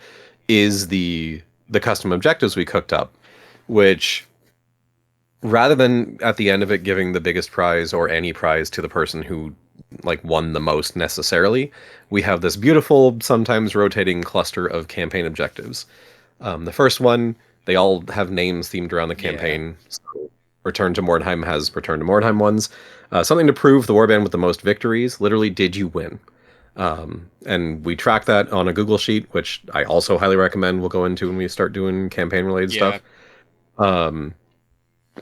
B: is the custom objectives we cooked up, which, rather than at the end of it giving the biggest prize or any prize to the person who like won the most necessarily, we have this beautiful, sometimes rotating cluster of campaign objectives. The first one, they all have names themed around the
A: Yeah.
B: campaign. So Return to Mordheim has Return to Mordheim ones. Something to prove, the warband with the most victories. Literally, did you win? And we track that on a Google sheet, which I also highly recommend we'll go into when we start doing campaign related
A: Yeah.
B: stuff.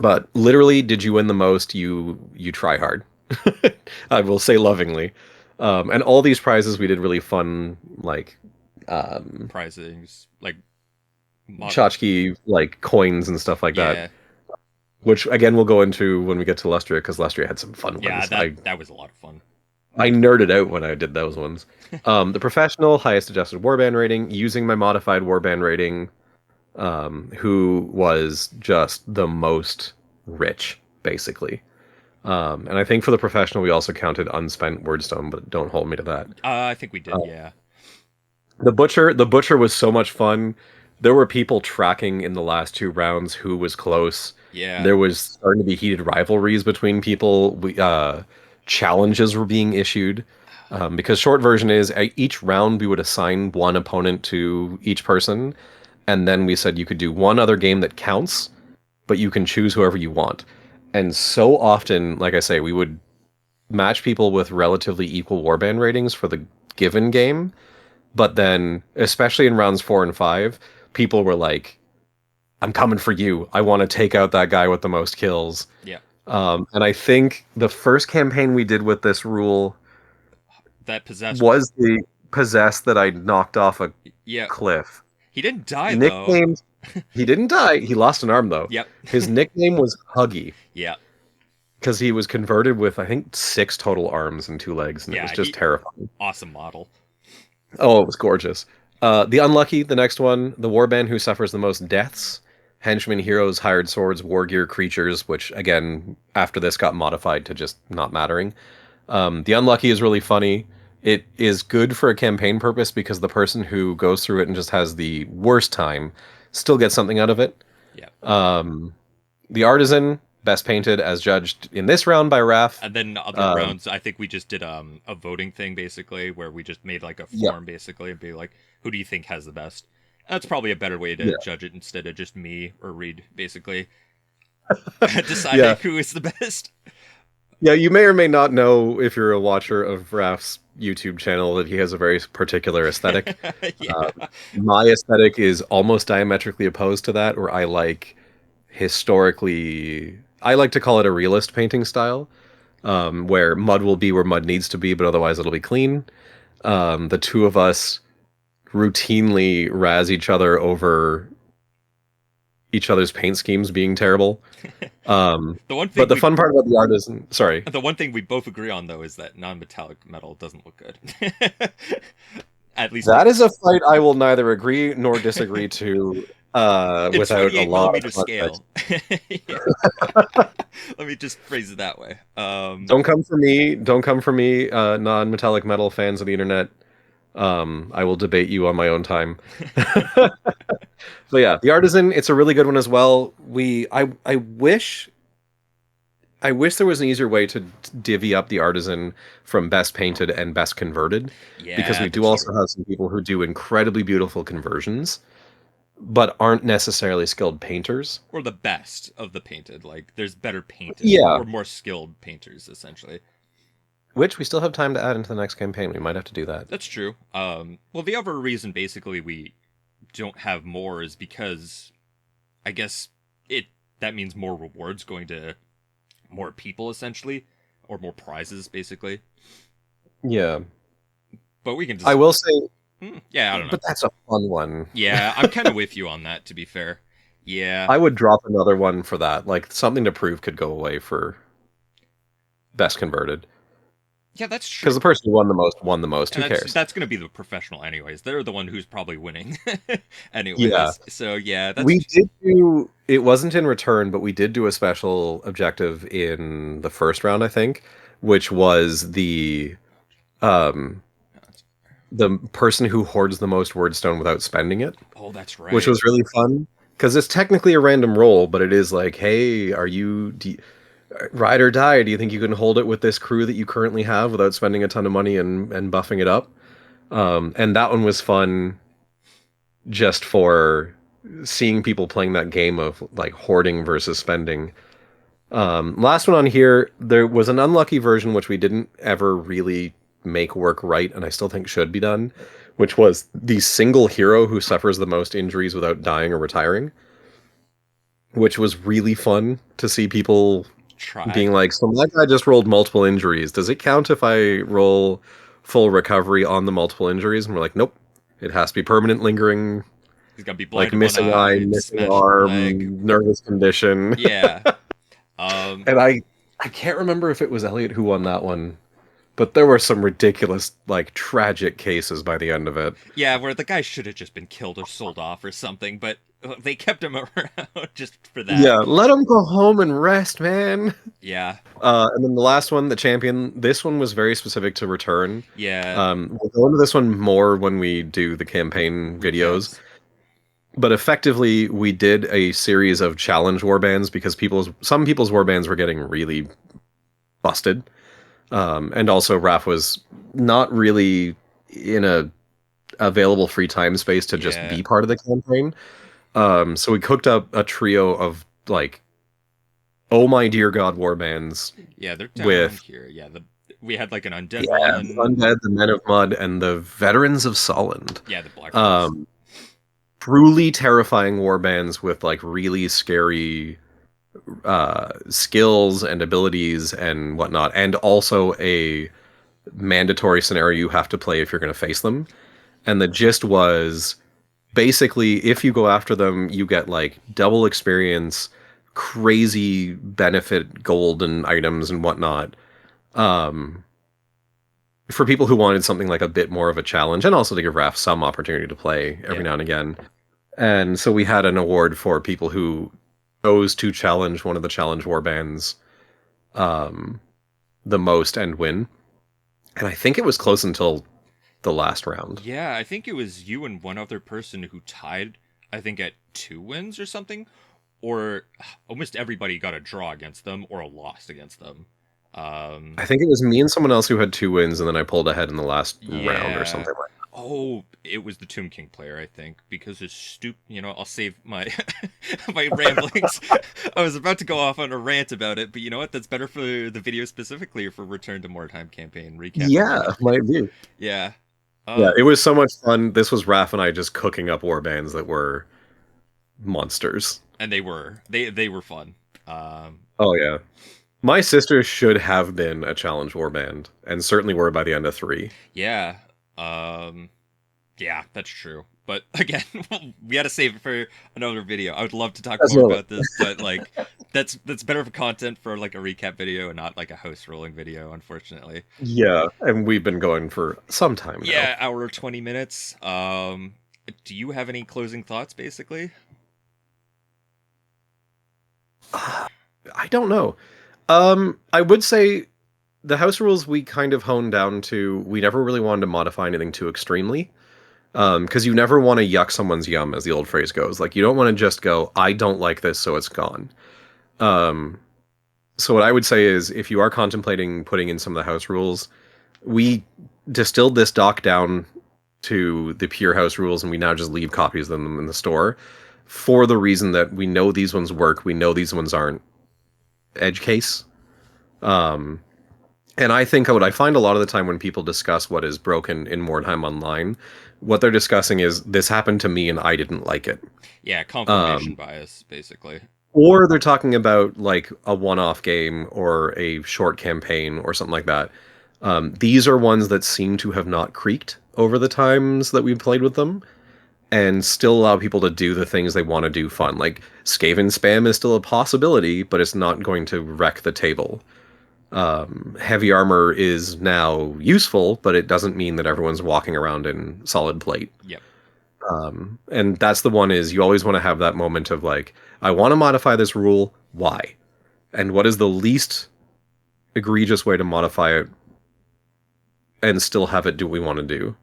B: But literally, did you win the most? You try hard. I will say lovingly. And all these prizes we did really fun, like
A: Prizes like
B: tchotchke, like coins and stuff like that.
A: yeah.
B: Which again we'll go into when we get to Lustria, because Lustria had some fun
A: Yeah.
B: ones.
A: That was a lot of fun.
B: I nerded out when I did those ones. The professional, highest adjusted warband rating, using my modified warband rating, who was just the most rich, basically. And I think for the professional, we also counted unspent wordstone, but don't hold me to that.
A: I think we did. Yeah.
B: The butcher was so much fun. There were people tracking in the last two rounds who was close.
A: Yeah.
B: There was starting to be heated rivalries between people. Challenges were being issued, because short version is, each round we would assign one opponent to each person, and then we said you could do one other game that counts, but you can choose whoever you want. And so often, like I say, we would match people with relatively equal warband ratings for the given game, but then, especially in rounds 4 and 5, people were like, I'm coming for you. I want to take out that guy with the most kills.
A: Yeah.
B: And I think the first campaign we did with this rule
A: That possessed.
B: was the possessed that I knocked off a
A: Yeah.
B: cliff.
A: He didn't die though.
B: Nicknamed, he didn't die. He lost an arm though.
A: Yep.
B: His nickname was Huggy,
A: Yeah.
B: because he was converted with, I think, 6 total arms and 2 legs, and it
A: Yeah,
B: was just terrifying.
A: Awesome model.
B: Oh, it was gorgeous. The Unlucky, the next one, the warband who suffers the most deaths. Henchmen, heroes, hired swords, war gear, creatures, which, again, after this got modified to just not mattering. The Unlucky is really funny. It is good for a campaign purpose because the person who goes through it and just has the worst time still gets something out of it.
A: Yeah.
B: The Artisan, best painted, as judged in this round by Raph.
A: And then other rounds, I think we just did a voting thing basically, where we just made like a form basically and be like, who do you think has the best? That's probably a better way to judge it instead of just me or Reed basically deciding who is the best.
B: Yeah, you may or may not know, if you're a watcher of Raph's YouTube channel, that he has a very particular aesthetic.
A: Yeah.
B: My aesthetic is almost diametrically opposed to that, where I like I like to call it a realist painting style, where mud will be where mud needs to be, but otherwise it'll be clean. The two of us routinely razz each other over each other's paint schemes being terrible. Um,
A: The one
B: but
A: thing
B: the
A: we
B: fun part about the artisan, sorry,
A: the one thing we both agree on though is that non-metallic metal doesn't look good. At least
B: that
A: like
B: is a fight I will neither agree nor disagree to
A: in
B: without a
A: 28
B: lot of
A: millimeter
B: context.
A: scale. Yeah. Let me just phrase it that way.
B: Don't come for me. Don't come for me, non-metallic metal fans of the internet. I will debate you on my own time. But yeah, the artisan, it's a really good one as well. I wish there was an easier way to divvy up the artisan from best painted and best converted, because
A: Yeah,
B: we do
A: that's
B: also
A: true.
B: have some people who do incredibly beautiful conversions, but aren't necessarily skilled painters.
A: Or the best of the painted. Like there's better painted
B: Yeah,
A: or more skilled painters essentially.
B: which we still have time to add into the next campaign. We might have to do that.
A: That's true. Well, the other reason basically we don't have more is because I guess it that means more rewards going to more people essentially, or more prizes basically.
B: Yeah,
A: But we can
B: I
A: just
B: will say,
A: yeah, I don't know.
B: but that's a fun one.
A: Yeah, I'm kind of with you on that. To be fair, yeah,
B: I would drop another one for that. Like something to prove could go away for best converted.
A: yeah, that's
B: Because the
A: true.
B: person who won the most won the most.
A: And
B: Who
A: that's
B: cares?
A: that's gonna be the professional anyways. They're the one who's probably winning,
B: Yeah.
A: anyways. So yeah,
B: We did do, it wasn't in return, but we did do a special objective in the first round, I think, which was um the person who hoards the most wordstone without spending it,
A: oh, that's
B: which
A: right.
B: was really fun. Because it's technically a random roll, but it is like, hey, ride or die? Do you think you can hold it with this crew that you currently have without spending a ton of money and buffing it up? And that one was fun just for seeing people playing that game of like hoarding versus spending. Last one on here, there was an unlucky version which we didn't ever really make work right, and I still think should be done, which was the single hero who suffers the most injuries without dying or retiring, which was really fun to see people
A: Try.
B: being like, so my guy just rolled multiple injuries. Does it count if I roll full recovery on the multiple injuries? And we're like, nope. It has to be permanent lingering,
A: He's gonna be
B: like
A: blind in one
B: missing eye,
A: eye,
B: missing
A: smashed leg.
B: arm, nervous condition.
A: Yeah. Um.
B: And I can't remember if it was Elliot who won that one, but there were some ridiculous, like tragic cases by the end of it.
A: Yeah, where the guy should have just been killed or sold off or something, but they kept him around just for that.
B: Yeah, let him go home and rest, man.
A: Yeah.
B: And then the last one, the champion. This one was very specific to return.
A: Yeah.
B: We'll go into this one more when we do the campaign videos.
A: Recaps.
B: But effectively, we did a series of challenge warbands because some people's warbands were getting really busted. And also, Raph was not really in a available free time space to just
A: Yeah.
B: be part of the campaign. So we cooked up a trio of like, oh my dear God, warbands
A: Yeah, they're down
B: with
A: here. Yeah, we had like an undead
B: yeah, the
A: one.
B: Undead, the Men of Mud, and the Veterans of Solent.
A: Yeah, the Black Rose.
B: Um, Truly terrifying warbands with like really scary skills and abilities and whatnot, and also a mandatory scenario you have to play if you're going to face them. And the gist was basically if you go after them, you get like double experience, crazy benefit, gold and items and whatnot. Um, for people who wanted something like a bit more of a challenge, and also to give Raph some opportunity to play every
A: Yeah.
B: now and again. And so we had an award for people who chose to challenge one of the challenge warbands um, the most and win. And I think it was close until the last round.
A: Yeah, I think it was you and one other person who tied, I think, at 2 wins or something. Or almost everybody got a draw against them or a loss against them.
B: I think it was me and someone else who had 2 wins, and then I pulled ahead in the last round or
A: Yeah.
B: something like
A: Oh, it was the Tomb King player, I think, because his I'll save my my ramblings. I was about to go off on a rant about it, but you know what? That's better for the video specifically or for Return to Mordheim campaign,
B: that.
A: recapping
B: Yeah,
A: that.
B: might be.
A: Yeah.
B: Yeah,
A: Uh,
B: it was so much fun. This was Raph and I just cooking up warbands that were monsters.
A: and they were fun.
B: Oh yeah. My sister should have been a challenge warband, and certainly were by the end of 3.
A: Yeah. Um, yeah, that's true. But again, we had to save it for another video. I would love to talk
B: That's
A: more
B: what.
A: about this, but like that's better for content for like a recap video and not like a house rolling video, unfortunately.
B: Yeah, and we've been going for some time now.
A: Yeah, hour 20 minutes. Do you have any closing thoughts basically?
B: I don't know. I would say the house rules we kind of honed down to. We never really wanted to modify anything too extremely. Because you never want to yuck someone's yum, as the old phrase goes. Like you don't want to just go, "I don't like this, so it's gone." Um, so what I would say is, if you are contemplating putting in some of the house rules, we distilled this doc down to the pure house rules, and we now just leave copies of them in the store for the reason that we know these ones work, we know these ones aren't edge case. Um, and I think what I find a lot of the time when people discuss what is broken in Mordheim Online, what they're discussing is this happened to me and I didn't like it.
A: Yeah, confirmation bias, basically.
B: Or they're talking about like a one-off game or a short campaign or something like that. These are ones that seem to have not creaked over the times that we've played with them, and still allow people to do the things they want to do fun. Like Skaven spam is still a possibility, but it's not going to wreck the table. Heavy armor is now useful, but it doesn't mean that everyone's walking around in solid plate.
A: Yep.
B: And that's the one is you always want to have that moment of like, I want to modify this rule. Why? And what is the least egregious way to modify it and still have it do what we want to do?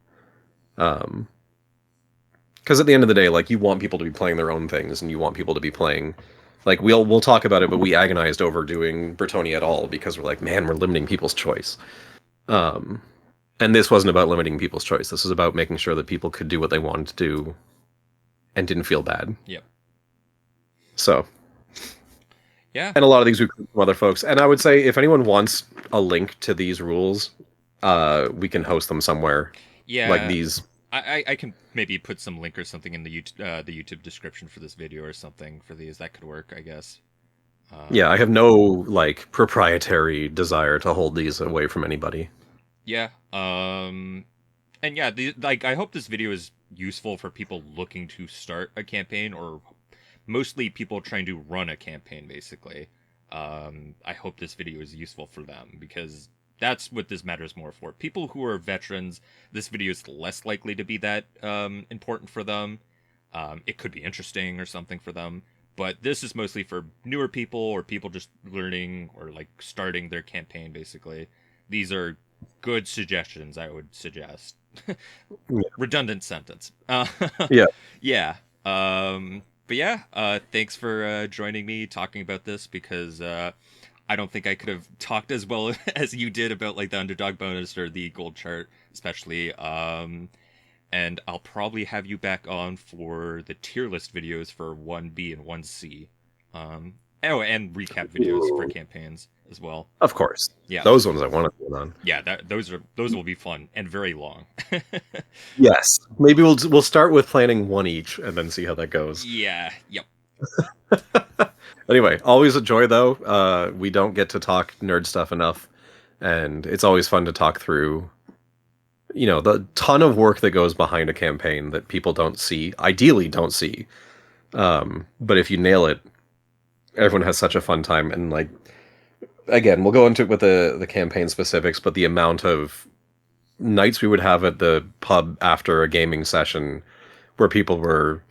B: Because at the end of the day, like you want people to be playing their own things, and you want people to be playing. Like we'll talk about it, but we agonized over doing Bretonnia at all because we're like, man, we're limiting people's choice. And this wasn't about limiting people's choice. This was about making sure that people could do what they wanted to do and didn't feel bad.
A: Yep.
B: So,
A: yeah.
B: And a lot of these we from other folks. And I would say if anyone wants a link to these rules, we can host them somewhere.
A: Yeah.
B: Like these.
A: I can maybe put some link or something in the YouTube description for this video or something for these. That could work, I guess.
B: Yeah, I have no like proprietary desire to hold these away from anybody.
A: Yeah. And yeah, like I hope this video is useful for people looking to start a campaign, or mostly people trying to run a campaign, basically. I hope this video is useful for them, because that's what this matters more for. People who are veterans, this video is less likely to be that important for them. It could be interesting or something for them, but this is mostly for newer people or people just learning or like starting their campaign, basically. These are good suggestions, I would suggest.
B: Yeah.
A: Redundant sentence.
B: Yeah.
A: Yeah. But yeah, thanks for joining me talking about this, because I don't think I could have talked as well as you did about like the underdog bonus or the gold chart, especially. And I'll probably have you back on for the tier list videos for 1B and 1C. Oh, and recap videos for campaigns as well.
B: Of course.
A: Yeah.
B: Those ones I want to put on.
A: Yeah, those will be fun and very long.
B: Yes. Maybe we'll start with planning one each and then see how that goes.
A: Yeah. Yep.
B: Anyway, always a joy though. We don't get to talk nerd stuff enough, and it's always fun to talk through, you know, the ton of work that goes behind a campaign that people don't see, ideally don't see. But if you nail it, everyone has such a fun time. And like, again, we'll go into it with the campaign specifics, but the amount of nights we would have at the pub after a gaming session where people were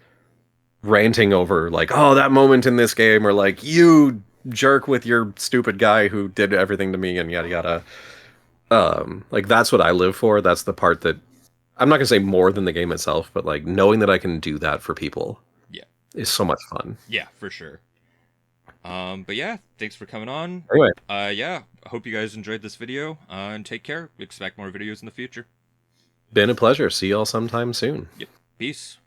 B: ranting over like, oh, that moment in this game, or like, you jerk with your stupid guy who did everything to me, and yada yada. Like that's what I live for. That's the part that I'm not gonna say more than the game itself, but like knowing that I can do that for people,
A: yeah,
B: is so much fun.
A: Yeah, for sure. But yeah, thanks for coming on.
B: Anyway,
A: yeah, I hope you guys enjoyed this video, and take care. We expect more videos in the future.
B: been a pleasure. See y'all sometime soon.
A: Yep. Peace.